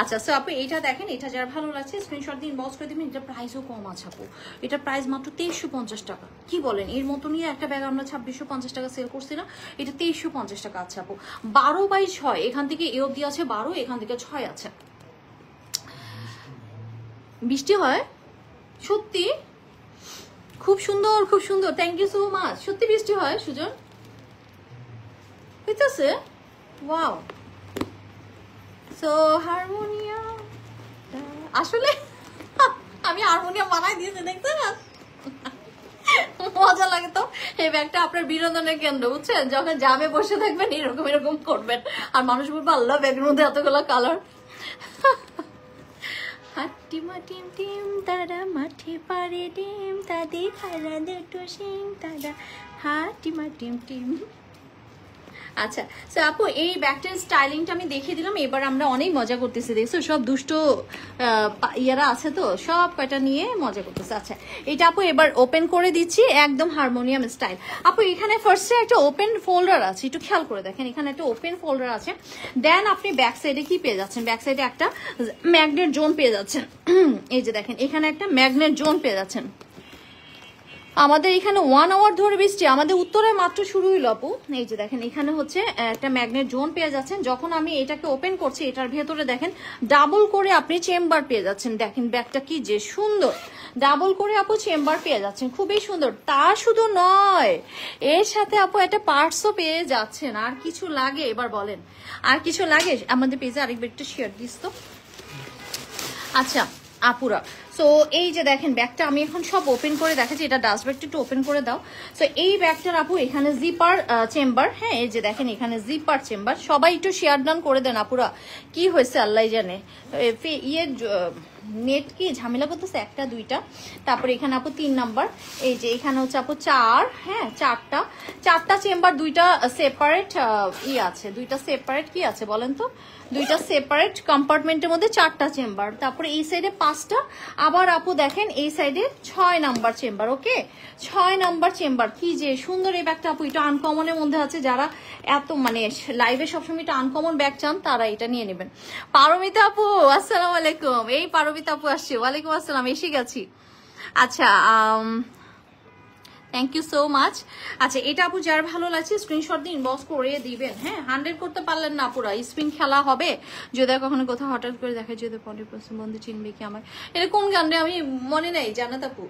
আচ্ছা, সো আপু এটা দেখেন, এটা যার ভালো লাগছে স্ক্রিনশট দিয়ে ইনবক্স করে দিবেন। এটা প্রাইসও কম আছে আপু, এটা প্রাইস মাত্র 2350 টাকা। কি বলেন, এর মতো নিয়ে একটা ব্যাগ আমরা 2650 টাকা সেল করছি না, এটা 2350 টাকা আছে আপু। 12/6, এখান থেকে এ অব্দি আছে 12, এখান থেকে 6 আছে। বৃষ্টি হয় সত্যি, খুব সুন্দর খুব সুন্দর, থ্যাংক ইউ সো মাচ। সত্যি বৃষ্টি হয় সুজন? হইতেছে, ওয়াও। সো হারমোনিয়াম, আসলে আমি হারমোনিয়াম বানাই দিয়েছি, দেখতে না মজা লাগে তো। এই ব্যাগটা আপনার বিনোদনের কেন্দ্র, বুঝছেন? যখন জামে বসে থাকবেন এরকম এরকম করবেন, আর মানুষ বলবে আল্লাহ ব্যাগের মধ্যে এতগুলো কালার। হাট্টিমা টিম টিম তারা মাঠে পারে ডিম, তাদের খারা দুটো সিং তারা হাট্টিমা টিম টিম। আচ্ছা, সো আপু এই ব্যাগটার স্টাইলিংটা আমি দেখিয়ে দিলাম। এবার আমরা অনেক মজা করতেছি, দেখছো সব দুষ্ট ইয়ারা আছে তো, সব কয়টা নিয়ে মজা করতেছে। আচ্ছা এটা আপু এবার ওপেন করে দিচ্ছি, একদম হারমোনিয়াম স্টাইল। আপু এখানে ফার্স্টে একটা ওপেন ফোল্ডার আছে, একটু খেয়াল করে দেখেন, এখানে একটা ওপেন ফোল্ডার আছে। দেন আপনি ব্যাক সাইডে কি পেয়ে যাচ্ছেন? ব্যাক সাইডে একটা ম্যাগনেট জোন পেয়ে যাচ্ছেন। এই যে দেখেন, এখানে একটা ম্যাগনেট জোন পেয়ে যাচ্ছেন। আমাদের এখানে 1 আওয়ার ধরে বৃষ্টি, আমাদের উত্তরে মাত্র শুরু হইল আপু। এই যে দেখেন, এখানে হচ্ছে একটা ম্যাগনেট জোন পেয়ে যাচ্ছেন। যখন আমি এটাকে ওপেন করছি, এটার ভেতরে দেখেন ডাবল করে আপনি চেম্বার পেয়ে যাচ্ছেন। দেখেন ব্যাগটা কি যে সুন্দর, ডাবল করে আপু চেম্বার পেয়ে যাচ্ছেন, খুবই সুন্দর। তা শুধু নয়, এর সাথে আপু একটা পার্টসও পেয়ে যাচ্ছেন। আর কিছু লাগে এবার বলেন, আর কিছু লাগে? আমাদের পেজে আরেকবার একটু শেয়ার দিস তো। আচ্ছা আপুরা, সো সো এই যে দেখেন ব্যাগটা আমি এখন সব ওপেন করে দেখাচ্ছি, এটা ডাস্ট ব্যাগটা একটু ওপেন করে দাও। সো এই ব্যাগটার আপু এখানে জিপার চেম্বার, হ্যাঁ এই যে দেখেন এখানে জিপার চেম্বার। সবাই একটু শেয়ার ডান করে দেন আপুরা, কি হয়েছে আল্লাহ জানে, ইয়ে নেট কি ঝামেলা করতেছে, একটা দুইটা। তারপরে এখানে আপু 3 নাম্বার, এই যে এখানে হচ্ছে আপু 4, হ্যাঁ চারটা চেম্বার, দুইটা সেপারেট আছে, দুইটা সেপারেট কি আছে বলেন তো, দুইটা সেপারেট কম্পার্টমেন্টের মধ্যে 4টা চেম্বার। তারপরে এই সাইডে 5টা, আবার আপু দেখেন এই সাইডে 6 নাম্বার চেম্বার। ওকে 6 নাম্বার চেম্বার, কি যে সুন্দর এই ব্যাগটা আপু, এটা আনকমনের মধ্যে আছে। যারা এত মানে লাইভে সবসময় এটা আনকমন ব্যাগ চান তারা এটা নিয়ে নেবেন। পারমিতা আপু আসসালামু আলাইকুম, এই পারমিতা আপু আসছে, ওয়ালাইকুম আসসালাম, এসে গেছি। আচ্ছা থ্যাংক ইউ সো মাচ। আচ্ছা এটা আপু যার ভালো লাগছে স্ক্রিনশট দিয়ে ইনবক্স করে দিবেন, হ্যাঁ 100 করতে পারলেন না পুরো স্পিন খেলা হবে। যদি কখনো কোথাও হঠাৎ করে দেখা যদি 40% বন্ধু চিনবে কি আমার, এটা কোন গানটা আমি মনে নেই জানাত আপু।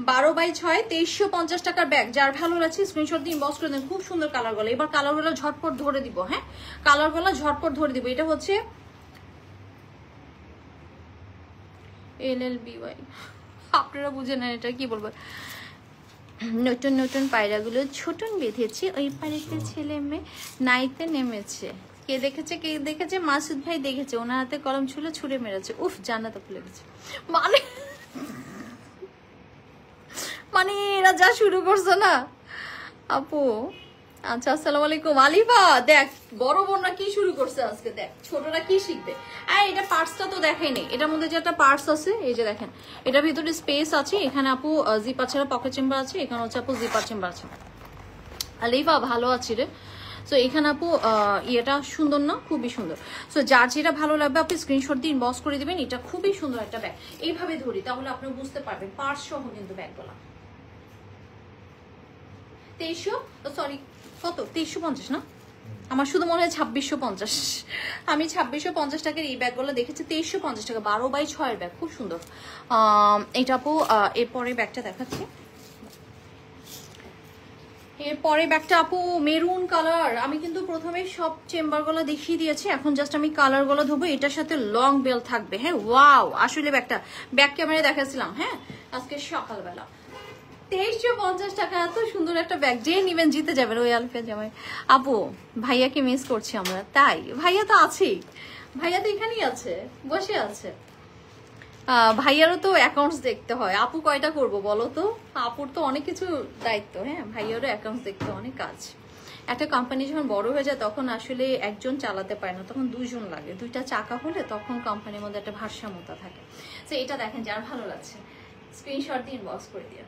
12/6 2350 টাকার ব্যাগ, যার ভালো লাগছে স্ক্রিনশট দিয়ে ইনবক্স করে দেন। খুব সুন্দর কালার গুলো, এবার কালার গুলো ঝটপট ধরে দিব, হ্যাঁ কালার গুলো ঝটপট ধরে দিব। এটা হচ্ছে LLBY, আপনারা বুঝে নেন এটা কি বলবো। নতুন নতুন পায়রাগুলো ছোটন বেঁধেছি, ওই পাড়িতে ছেলে মেয়ে নাইতে নেমেছে। কে দেখেছে কে দেখেছে, মাসুদ ভাই দেখেছে, ওনার হাতে কলম ছিল ছুঁড়ে মেরেছে। উফ জান্নাত আপু লেগেছে, মানে এরা যা শুরু করছে না আপু। আচ্ছা আসসালামু আলাইকুম আলিফা, দেখ বড় বোনরা কি শুরু করছে আজকে, দেখ ছোটরা কি শিখবে। আর এটা পার্টসটা তো দেখাই নেই, এটার মধ্যে যে একটা পার্টস আছে এই যে দেখেন, এটার ভিতরে স্পেস আছে। এখানে আপু জিপার ছাড়া পকেট চেম্বার আছে, এখানে হচ্ছে আপু জিপার চেম্বার আছে। আলিফা ভালো আছি রে। সো এখানে আপু ইয়েটা সুন্দর না, খুবই সুন্দর। সো যার যেটা ভালো লাগবে আপনি স্ক্রিনশট দিয়ে ইনবক্স করে দিবেন। এটা খুবই সুন্দর একটা ব্যাগ, এইভাবে ধরি তাহলে আপনি বুঝতে পারবেন পার্টস সহ কিন্তু ব্যাগগুলা। 2300 সরি কত 2350 না, আমার শুধু মনে হয় 2650। আমি 2650 টাকার এই ব্যাগগুলো দেখেছি, 2350 টাকা 12/6 ব্যাগ, খুব সুন্দর। এটা আপু এরপরে ব্যাগটা দেখাচ্ছি। এরপরে ব্যাগটা আপু মেরুন কালার, আমি কিন্তু প্রথমে সব চেম্বারগুলো দেখিয়ে দিয়েছি, এখন জাস্ট আমি কালারগুলো ধোবো। এটার সাথে লং বেল থাকবে, হ্যাঁ ওয়াও আসলে ব্যাগটা ব্যাগ ক্যামেরায় দেখাচ্ছিলাম, হ্যাঁ আজকে সকালবেলা। 2350 টাকা, এত সুন্দর একটা ব্যাগ, যে নিবেন জিতে যাবেন। ওই আলফিয়া জামাই আপু ভাইয়াকে মিস করছি আমরা, তাই ভাইয়া তো আছেই, ভাইয়া তো এখানেই আছে বসে আছে। ভাইয়ারও তো অ্যাকাউন্টস দেখতে হয়, আপু কয়টা করব বলো তো, আপুর তো অনেক কিছু দায়িত্ব, হ্যাঁ ভাইয়ারও অ্যাকাউন্টস দেখতে অনেক কাজ। একটা কোম্পানি যখন বড় হয়ে যায় তখন আসলে একজন চালাতে পারে না, তখন দুইজন লাগে, দুইটা চাকা হলে তখন কোম্পানির মধ্যে একটা ভারসাম্যতা থাকে। তো এটা দেখেন যার ভালো লাগছে স্ক্রিনশট দিয়ে ইনবক্স করে দিয়ে।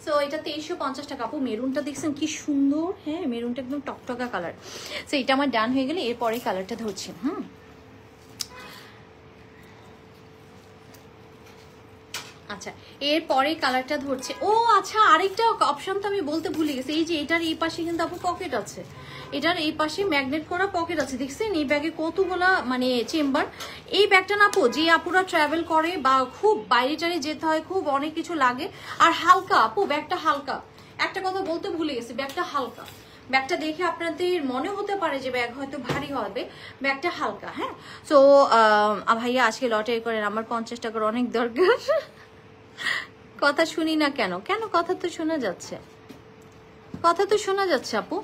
সো এটা 2350 টাকা আপু। মেরুনটা দেখছেন কি সুন্দর, হ্যাঁ মেরুনটা একদম টকটকা কালার। সো এটা আমার ডান হয়ে গেলে এরপরে কালারটা ধরছি। আচ্ছা এরপরে কালারটা ধরছে। ও আচ্ছা আরেকটা অপশন তো আমি বলতে ভুলে গেছি, এই যে এটার এই পাশে কিন্তু আপু পকেট আছে, এটার এই পাশে ম্যাগনেট করা পকেট আছে, দেখছেন এই ব্যাগে কতগুলা মানে চেম্বার। এই ব্যাগটা না আপু যে আপুরা ট্রাভেল করে বা খুব বাইরে টাইরে যেতে হয়, খুব অনেক কিছু লাগে, আর হালকা আপু ব্যাগটা হালকা। একটা কথা বলতে ভুলে গেছি, ব্যাগটা হালকা। ব্যাগটা দেখে আপনাদের মনে হতে পারে যে ব্যাগ হয়তো ভারী হবে, ব্যাগটা হালকা। হ্যাঁ সো ভাইয়া আজকে লটারি করেন, আমার 50 টাকার অনেক দরকার। কথা শুনি না কেন, কেন কথা তো শোনা যাচ্ছে, কথা তো শোনা যাচ্ছে আপু।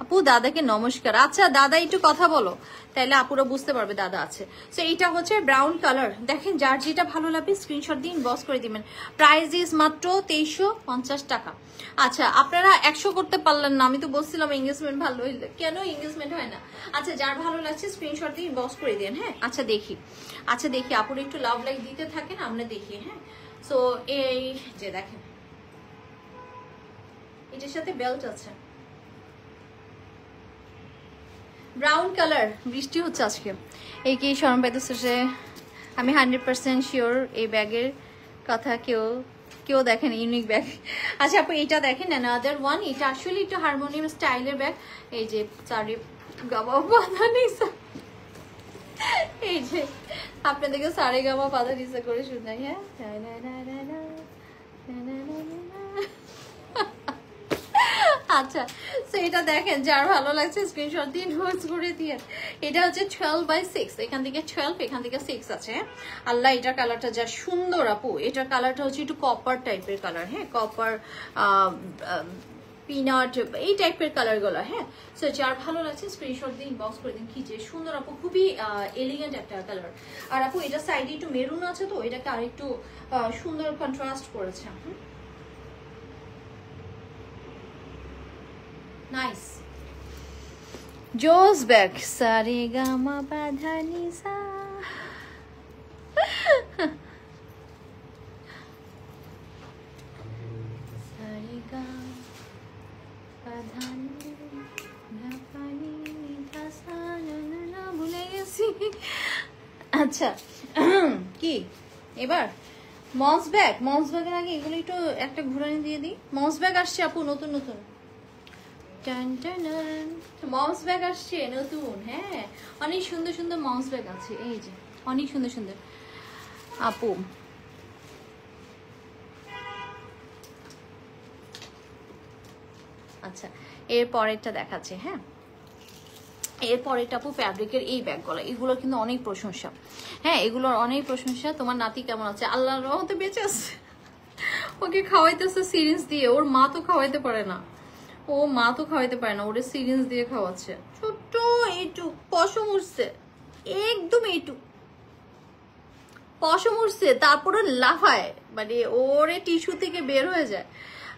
আপু দাদাকে নমস্কার। আচ্ছা দাদা একটু কথা বলো, তাইলে আপুরা বুঝতে পারবে দাদা আছে। সো এইটা হচ্ছে ব্রাউন কালার, দেখেন যার যেটা ভালো লাগবে স্ক্রিনশট দিয়ে ইনবক্স করে দিবেন। প্রাইস ইজ মাত্র 2350 টাকা। আচ্ছা আপনারা 100 করতে পারলেন না, আমি তো বলছিলাম এঙ্গেজমেন্ট ভালো হইলে, কেন এঙ্গেজমেন্ট হয় না। আচ্ছা যার ভালো লাগছে স্ক্রিনশট দিয়ে ইনবক্স করে দিন। হ্যাঁ আচ্ছা দেখি, আচ্ছা দেখি আপুরা একটু লাভ লাইক দিতে থাকেন, আমরা দেখি। হ্যাঁ সো এই যে দেখেন এটার সাথে বেল্ট আছে, ব্রাউন কালার। বৃষ্টি হচ্ছে আজকে, এই কি শরম পাইতেছে যে আমি 100% শিওর এই ব্যাগের কথা কেউ দেখেন, ইউনিক ব্যাগ। আচ্ছা আপু এটা দেখেন অ্যানাদার ওয়ান, এটা আসলে একটু হারমোনিয়াম স্টাইলের ব্যাগ। এই যে চারি গামা বাঁধা নিসা, এই যে আপনাদেরকে সারে গামা বাঁধা নিসা করে শোনাই। হ্যাঁ আচ্ছা, তো এটা দেখেন, যার ভালো লাগছে স্ক্রিনশট দিয়ে নোটস করে দিয়ে। এটা হচ্ছে 12/6, এখান থেকে 12, এখান থেকে 6 আছে। আল্লাহ, এটার কালারটা যা সুন্দর আপু। এটার কালারটা হচ্ছে একটু কপার টাইপের কালার, হ্যাঁ, কপার পিনাট এই টাইপের কালার গুলো, হ্যাঁ। সো যার ভালো লাগছে স্ক্রিনশট দিয়ে ইনবক্স করে দিন। কি যে সুন্দর আপু, খুবই এলিগেন্ট একটা কালার। আর আপু এটা সাইডে একটু মেরুন আছে, তো এটাকে আরেকটু সুন্দর কন্ট্রাস্ট করেছে। নাইস। জোস ব্যাগ সারে গামা পাধানি সা। সারে গা পাধানি না পানি ধা না ভুলে গেছি। আচ্ছা, কি এবার মস ব্যাগের আগে এগুলো একটু একটা ঘুরানি দিয়ে দিই। মস ব্যাগ আসছে আপু নতুন নতুন, মাউস ব্যাগ আসছে নতুন, হ্যাঁ, অনেক সুন্দর সুন্দর মাউস ব্যাগ আছে। এই যে অনেক সুন্দর সুন্দর আপু। আচ্ছা, এর পরেরটা দেখাচ্ছে, হ্যাঁ। এর পরেরটা আপু ফ্যাব্রিকের এই ব্যাগগুলো, এগুলো কিন্তু অনেক প্রশংসা, হ্যাঁ, এগুলোর অনেক প্রশংসা। তোমার নাতি কেমন আছে? আল্লাহর রহমতে বেঁচে আছে। ওকে খাওয়াইতেছে সিরিঞ্জ দিয়ে, ওর মা তো খাওয়াইতে পারে না, ওরে সিরিঞ্জ দিয়ে খাওয়াচ্ছে। ছোট্ট এইটুক পশম উঠছে, একদম এইটুক পশম উঠছে, তারপরে লাফায়, মানে ওরে টিস্যু থেকে বের হয়ে যায়।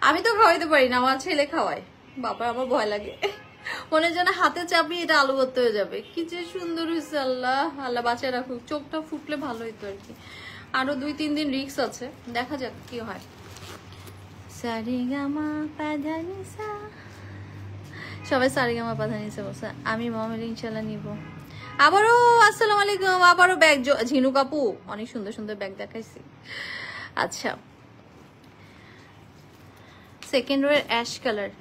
আমি তো খাওয়াইতে পারি না, আমার ছেলে খাওয়ায়। বাবা, আমার ভয় লাগে, মনে যেন হাতে চাপি এটা আলু ভর্তা হয়ে যাবে। কি যে সুন্দর হয়েছে, আল্লাহ আল্লাহ বাঁচায় রাখুক। চোখটা ফুটলে ভালো হইতো আর কি। আরো 2-3 দিন রিক্স আছে, দেখা যাক কি হয়। সারেগামা পাধানিসা, সবাই সারেগামা পাধানিসা বলছে। আমি মমের ইনশাল্লাহ নিব। আবারও আসসালামু আলাইকুম, আবারও ব্যাগ ঝিনুক আপু, অনেক সুন্দর সুন্দর ব্যাগ দেখাইছি। আচ্ছা, সেকেন্ড রোয়ের অ্যাশ কালার,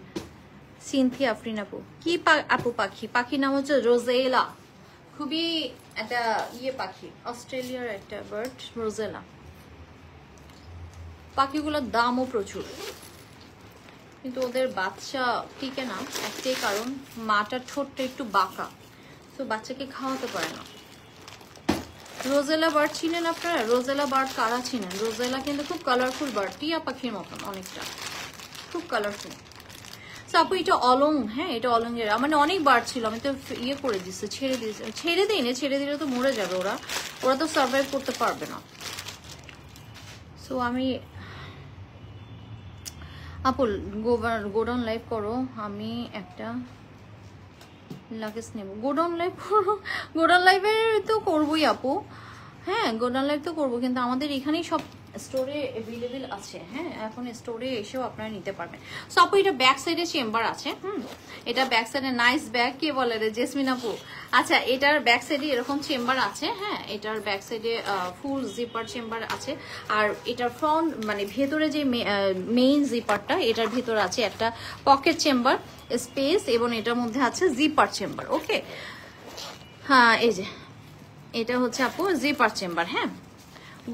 সিনথি আফরিন আপু। কি আপু পাখির নাম হচ্ছে রোজেলা, খুবই একটা পাখি, অস্ট্রেলিয়ার একটা বার্ড, রোজেলা। পাখিগুলোর দামও প্রচুর, কিন্তু ওদের বাচ্চা টিকে না, একটাই কারণ মাটার ঠোঁটটা একটু বাঁকা, তো বাচ্চাকে খাওয়াতে পারে না। রোজেলা বার্ড চিনেন আপনারা? রোজেলা বার্ড কারা চিনেন? রোজেলা কিন্তু খুব কালারফুল বার্ড, টিয়া পাখির মতন অনেকটা, খুব কালারফুল। আপু এটা অলং, হ্যাঁ, এটা অলংয়ের, মানে অনেক বার্ড ছিল, আমি তো করে দিচ্ছি, ছেড়ে দিলে তো মরে যাবে ওরা তো সার্ভাইভ করতে পারবে না। সো আমি আপু গোডাউন লাইভ করো, আমি একটা লাগেজ নেব। গোডাউন লাইভে তো করবোই আপু, হ্যাঁ, গোডাউন লাইভ তো করবো, কিন্তু আমাদের এখানেই সব স্টোরে অ্যাভেলেবেল আছে, হ্যাঁ, এখন স্টোরে এসেও আপনারা নিতে পারবেন। সো আপু এটা ব্যাক সাইডে চেম্বার আছে, এটা ব্যাক সাইডে নাইস ব্যাগ, কে বলে রে জেসমিন আপু? আচ্ছা, এটার ব্যাক সাইডে এরকম চেম্বার আছে, হ্যাঁ, এটার ব্যাক সাইডে ফুল জিপার চেম্বার আছে। আর এটার ফ্রন্ট মানে ভেতরে যে মেইন জিপারটা, এটার ভেতরে আছে একটা পকেট চেম্বার স্পেস, এবং এটার মধ্যে আছে জিপার চেম্বার। ওকে, হ্যাঁ, এই যে এটা হচ্ছে আপু জিপার চেম্বার, হ্যাঁ।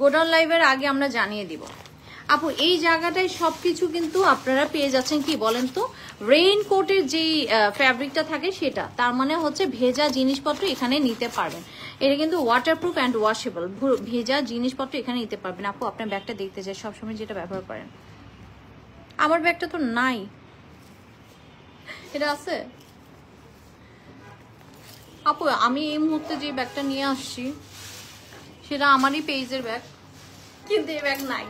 গোডাউন লাইভের আগে আমরা জানিয়ে দিব আপু, এই জায়গাটায় সবকিছু কিন্তু আপনারা পেয়ে যাচ্ছেন। কি বলেন তো, রেইনকোটের যেই ফ্যাব্রিকটা থাকে সেটা, তার মানে হচ্ছে ভেজা জিনিসপত্র এখানে নিতে পারবেন। এটা কিন্তু ওয়াটারপ্রুফ অ্যান্ড ওয়াশেবল, ভেজা জিনিসপত্র এখানে নিতে পারবেন। আপু আপনার ব্যাগটা দেখতে চাই, সবসময় যেটা ব্যবহার করেন। আমার ব্যাগটা তো নাই, এটা আছে আপু। আমি এই মুহূর্তে যে ব্যাগটা নিয়ে আসছি সেটা আমারই পেজের ব্যাগ, কিন্তু এই ব্যাগ নাই।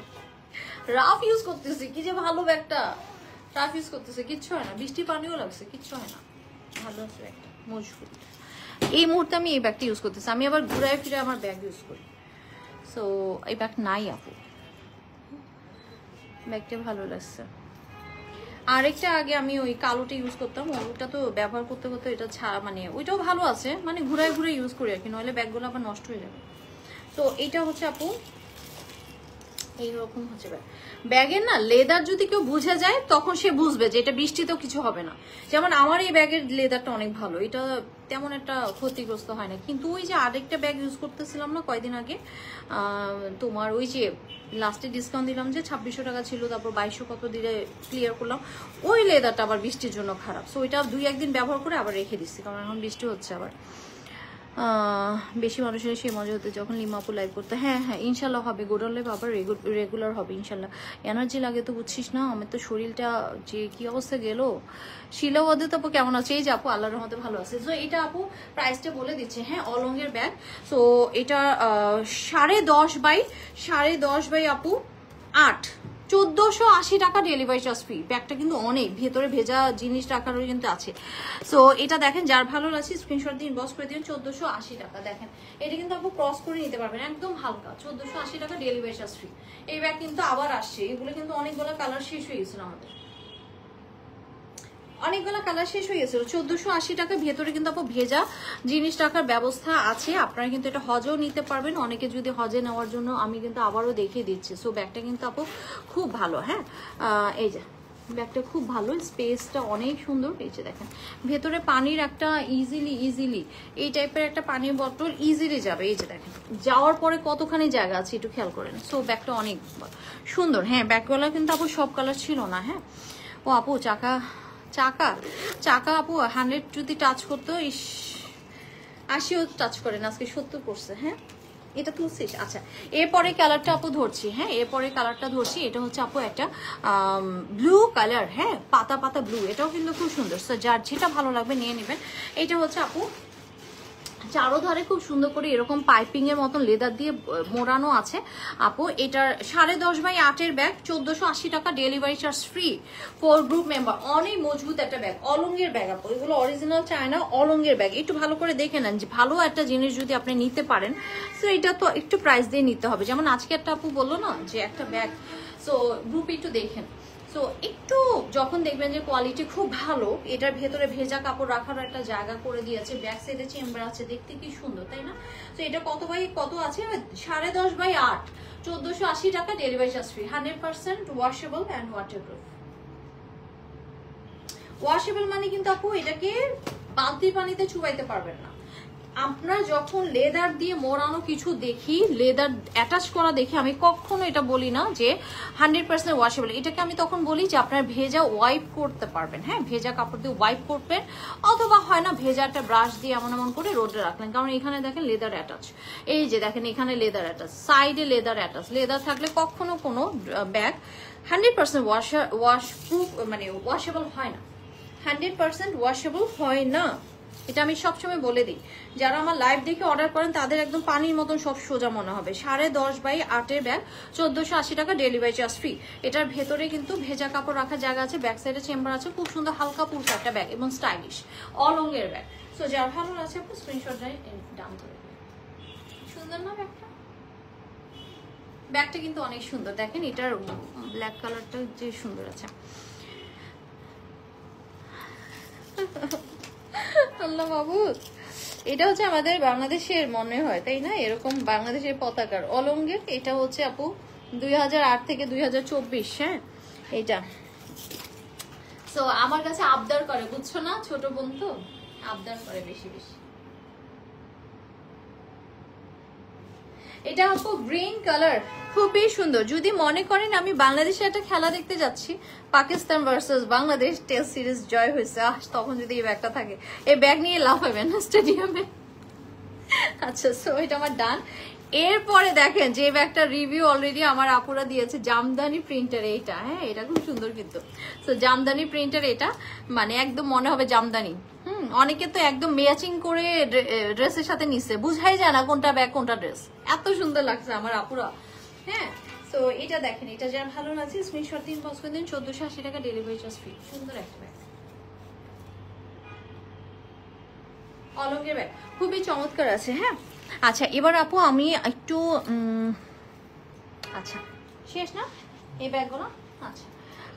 রাফ ইউজ করতেছি, কি যে ভালো ব্যাগটা, রাফ ইউজ করতেছে, কিচ্ছু হয় না, বৃষ্টি পানিও লাগছে, কিচ্ছু হয় না, ভালো আছে ব্যাগটা, মজবুত। এই মুহূর্তে আমি এই ব্যাগটা ইউজ করতেছি, আমি আবার ঘুরায় ফিরে আমার ব্যাগ ইউজ করি। সো এই ব্যাগ নাই আপু, ব্যাগটা ভালো লাগছে। আরেকটা আগে আমি ওই কালোটা ইউজ করতাম, ওটা তো ব্যবহার করতে করতে এটা ছাড়া, মানে ওইটাও ভালো আছে, মানে ঘুরায় ইউজ করি আর কি, নইলে ব্যাগগুলো আবার নষ্ট হয়ে যাবে। তো এইটা হচ্ছে আপু এইরকম হচ্ছে ব্যাগের না লেদার যদি কেউ বুঝে যায় তখন সে বুঝবে যে এটা বৃষ্টিতেও কিছু হবে না। যেমন আমার এই ব্যাগের লেদারটা অনেক ভালো, এটা তেমন একটা ক্ষতিগ্রস্ত হয় না। কিন্তু ওই যে আরেকটা ব্যাগ ইউজ করতেছিলাম না কয়দিন আগে, তোমার ওই যে লাস্টে ডিসকাউন্ট দিলাম যে 2600 টাকা ছিল, তারপর 2200 কত দিলে ক্লিয়ার করলাম, ওই লেদারটা আবার বৃষ্টির জন্য খারাপ। সো ওইটা 2-1 দিন ব্যবহার করে আবার রেখে দিচ্ছি, কারণ এখন বৃষ্টি হচ্ছে আবার। বেশি মানুষের সেই মজা হতে যখন লিমাপু লাইভ করতে। হ্যাঁ হ্যাঁ ইনশাল্লাহ হবে, গোডাল লাইভ আবার রেগুলার হবে ইনশাল্লাহ। এনার্জি লাগে তো বুঝছিস না, আমার তো শরীরটা যে কি অবস্থা গেল। শিলাবদ্ধ আপু কেমন আছে? এই যে আপু আল্লাহর রহমতে ভালো আছে। সো এটা আপু প্রাইসটা বলে দিচ্ছে, হ্যাঁ অলঙ্গের ব্যাগ। সো এটা 10.5 বাই আপু 8, 1480 টাকা ডেলিভারি চার্জ ফ্রি। ব্যাগটা কিন্তু অনেক, ভেতরে ভেজা জিনিস রাখারও কিন্তু আছে। সো এটা দেখেন, যার ভালো লাগছে স্ক্রিনশট দিয়ে ইনবক্স করে দিন। 1480 টাকা দেখেন, এটা কিন্তু আপু ক্রস করে নিতে পারবেন, একদম হালকা। 1480 টাকা ডেলিভারি চার্জ ফ্রি। এই ব্যাগ কিন্তু আবার আসছে, এগুলো কিন্তু অনেকগুলো কালার শেষ হয়ে গেছিল আমাদের, অনেকগুলো কালার শেষ হয়ে গেছিল। 1480 টাকা ভেতরে কিন্তু আপু ভেজা জিনিস রাখার ব্যবস্থা আছে। আপনারা কিন্তু এটা হজেও নিতে পারবেন, অনেকে যদি হজে নেওয়ার জন্য আমি কিন্তু আবারও দেখিয়ে দিচ্ছি। সো ব্যাগটা কিন্তু আপু খুব ভালো। হ্যাঁ এই যে ব্যাগটা খুব ভালো, স্পেসটা অনেক সুন্দর। এই যে দেখেন ভেতরে পানির একটা ইজিলি এই টাইপের একটা পানির বোতল ইজিলি যাবে। এই যে দেখেন যাওয়ার পরে কতখানি জায়গা আছে একটু খেয়াল করেন। সো ব্যাগটা অনেক সুন্দর। হ্যাঁ ব্যাগগুলো কিন্তু আপু সব কালার ছিল না। হ্যাঁ ও আপু চাকা আপু 100 যদি টাচ করতো, 80ও টাচ করেন, আজকে 70 করছে। হ্যাঁ এটা তুলছিস? আচ্ছা এরপরে কালারটা আপু ধরছি। হ্যাঁ এরপরে কালারটা ধরছি, এটা হচ্ছে আপু একটা ব্লু কালার। হ্যাঁ পাতা ব্লু, এটাও কিন্তু খুব সুন্দর। সো যার যেটা ভালো লাগবে নিয়ে নেবেন। এটা হচ্ছে আপু চারোধারে খুব সুন্দর করে এরকম পাইপিং এর মতন লেদার দিয়ে মোড়ানো আছে আপু। এটার 10.5 ব্যাগ, 1480 টাকা delivery charge free, 4 group member. অনেক মজবুত একটা ব্যাগ, অলঙ্গের ব্যাগ আপু, এগুলো অরিজিনাল চায়না অলঙ্গের ব্যাগ। একটু ভালো করে দেখে নেন যে ভালো একটা জিনিস যদি আপনি নিতে পারেন, সো এটা তো একটু প্রাইস দিয়ে নিতে হবে। যেমন আজকে একটা আপু বললো না যে একটা ব্যাগ, সো গ্রুপ একটু দেখেন। সো একটু যখন দেখবেন যে কোয়ালিটি খুব ভালো, এটার ভেতরে ভেজা কাপড় রাখার একটা জায়গা করে দিয়েছে, ব্যাক সাইডে চেম্বার আছে, দেখতে কি সুন্দর তাই না? তো এটা কত আছে? 10.5/8, 1480 টাকা delivery charge free, 100% washable and waterproof. Washable মানে কিন্তু আপু এটাকে বালতির পানিতে চুবাইতে পারবেন না। আপনার যখন লেদার দিয়ে মোড়ানো কিছু দেখি, লেদার অ্যাটাচ করা দেখি, আমি কখনো এটা বলি না যে 100% ওয়াশেবল। এটাকে আমি তখন বলি যে আপনার ভেজা ওয়াইপ করতে পারবেন। হ্যাঁ ভেজা কাপড় দিয়ে ওয়াইপ করবেন, অথবা হয় না ভেজা একটা ব্রাশ দিয়ে এমন করে রোদে রাখলেন। কারণ এখানে দেখেন লেদার অ্যাটাচ, এই যে দেখেন এখানে লেদার অ্যাটাচ, সাইডে লেদার অ্যাটাচ। লেদার থাকলে কখনো কোনো ব্যাগ 100% ওয়াশপ্রুফ মানে ওয়াশেবল হয় না, 100% ওয়াশেবল হয় না। এটা আমি সবসময় বলে দিই, যারা আমার লাইভ দেখে অর্ডার করেন তাদের একদম পানির মতন সব সোজা মনে হবে। 10.5/8 ব্যাগ, 1480 টাকা ডেলিভারি চার্জ ফ্রি। এটার ভেতরে কিন্তু ভেজা কাপড় রাখার জায়গা আছে, ব্যাক সাইডে চেম্বার আছে, খুব সুন্দর হালকা পুরুষ একটা ব্যাগ এবং স্টাইলিশ অলঙ্গের ব্যাগ। সো যার ভালো আছে আপনি স্ক্রিনশট ডান করে দেবেন। সুন্দর না ব্যাগটা? ব্যাগটা কিন্তু অনেক সুন্দর, দেখেন এটার ব্ল্যাক কালারটা যে সুন্দর আছে। আল্লাহ মাহবুব, এটা হচ্ছে আমাদের বাংলাদেশের মনে হয় তাই না, এরকম বাংলাদেশের পতাকার অলঙ্গের। এটা হচ্ছে আপু 2008 থেকে 2024। হ্যাঁ এটা সো আমার কাছে আবদার করে, বুঝছো না, ছোট বোন তো আবদার করে বেশি। এটা আপু গ্রিন কালার, খুবই সুন্দর। যদি মনে করেন আমি বাংলাদেশে একটা খেলা দেখতে যাচ্ছি, Pakistan versus Bangladesh test series জয় হয়েছে, তখন যদি এই ব্যাগটা থাকে, এই ব্যাগ নিয়ে লাভ হবে না স্টেডিয়ামে। আচ্ছা সো এটা আমার ডান। এরপরে দেখেন যে ব্যাগটা রিভিউ অলরেডি আমার আপুরা দিয়েছে, জামদানি প্রিন্টার। এইটা হ্যাঁ এটা খুব সুন্দর কিন্তু। তো জামদানি প্রিন্টার, এটা মানে একদম মনে হবে জামদানি। অনেকে তো একদম ম্যাচিং করে ড্রেসের সাথে নিচ্ছে, বুঝাই যায় না কোনটা ব্যাগ কোনটা ড্রেস, এত সুন্দর লাগছে আমার আপুরা। হ্যাঁ তো এটা দেখেন, এটা যার ভালো লাগছে স্ক্রিনশট দিন, পজ করে দিন। 1480 টাকা ডেলিভারি চার্জ ফ্রি, সুন্দর একটা ব্যাগ, অলঙ্গের ব্যাগ, খুবই চমৎকার আছে। হ্যাঁ আচ্ছা এবার আপু আমি একটু আচ্ছা শেষ না এই ব্যাগগুলো? আচ্ছা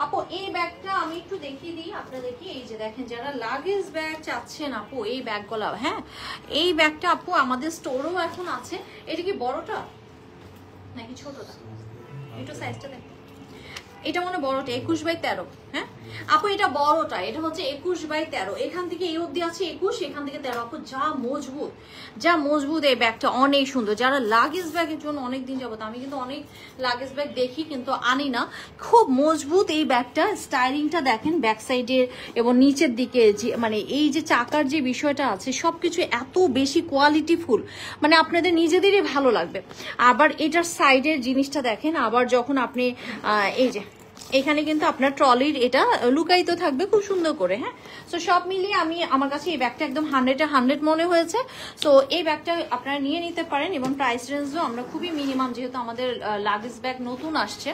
আপু এই ব্যাগটা আমি একটু দেখিয়ে দিই আপনাদেরকে। এই যে দেখেন যারা লাগেজ ব্যাগ চাচ্ছেন আপু, এই ব্যাগগুলো, হ্যাঁ এই ব্যাগটা আপু আমাদের স্টোরেও এখন আছে। এটা কি বড়টা নাকি ছোটটা? একটু সাইজটা দেখো, এটা মনে বড়টা 21/13। হ্যাঁ আপু এটা বড়টা, এটা হচ্ছে 21/13। এখান থেকে এই অবধি আছে 21, এখান থেকে 13। আপু যা মজবুত এই ব্যাগটা, অনেক সুন্দর। যারা লাগেজ ব্যাগের জন্য অনেকদিন যাবত, আমি কিন্তু অনেক লাগেজ ব্যাগ দেখি কিন্তু আনি না, খুব মজবুত এই ব্যাগটা। স্টাইলিংটা দেখেন ব্যাক সাইডের এবং নিচের দিকে, যে মানে এই যে চাকার যে বিষয়টা আছে সবকিছু এত বেশি কোয়ালিটিফুল, মানে আপনাদের নিজেদেরই ভালো লাগবে। আবার এটার সাইডের জিনিসটা দেখেন, আবার যখন আপনি এই যে এখানে কিন্তু আপনার ট্রলির এটা লুকায়িত থাকবে খুব সুন্দর করে। হ্যাঁ সো সব মিলিয়ে আমার কাছে এই ব্যাগটা একদম 100 মনে হয়েছে। সো এই ব্যাগটা আপনারা নিয়ে নিতে পারেন এবং প্রাইস রেঞ্জও আমরা খুবই মিনিমাম, যেহেতু আমাদের লাগেজ ব্যাগ নতুন আসছে,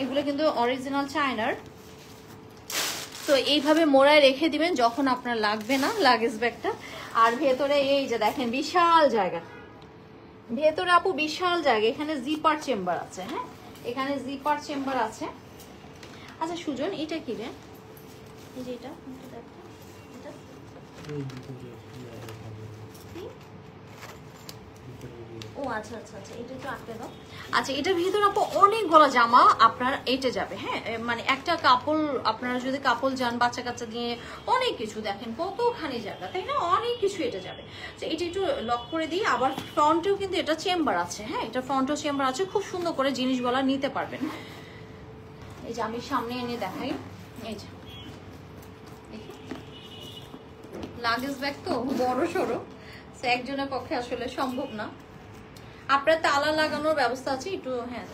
এগুলো কিন্তু অরিজিনাল চায়নার। তো এইভাবে মোড়ায় রেখে দিবেন যখন আপনার লাগবে না লাগেজ ব্যাগটা। আর ভেতরে এই যে দেখেন বিশাল জায়গা, ভেতরে আপু বিশাল জায়গা, এখানে জিপার চেম্বার আছে। হ্যাঁ এখানে জিপার চেম্বার আছে। আচ্ছা সুজন এটা কি রে, এই যে এটা ও আচ্ছা আচ্ছা আচ্ছা, এটা একটু আটকে দাও। আচ্ছা এটার ভিতরে আপু অনেকগুলো জামা আপনার এইটা যাবে। হ্যাঁ মানে একটা কাপড়, আপনারা যদি কাপড় যান বাচ্চা কাচ্চা দিয়ে অনেক কিছু, দেখেন কতখানি জায়গা, তাই না, অনেক কিছু এটা যাবে। তো এটা একটু লক করে দিই। আবার ফ্রন্টেও কিন্তু এটা চেম্বার আছে। হ্যাঁ এটা ফ্রন্টেও চেম্বার আছে, খুব সুন্দর করে জিনিসগুলো নিতে পারবেন। এই যে আমি সামনে এনে দেখাই, এই যে লাগেজ ব্যাগ তো বড় সড়ো, একজনের পক্ষে আসলে সম্ভব না। আপনার তালা লাগানোর ব্যবস্থা আছে একটু, হ্যাঁ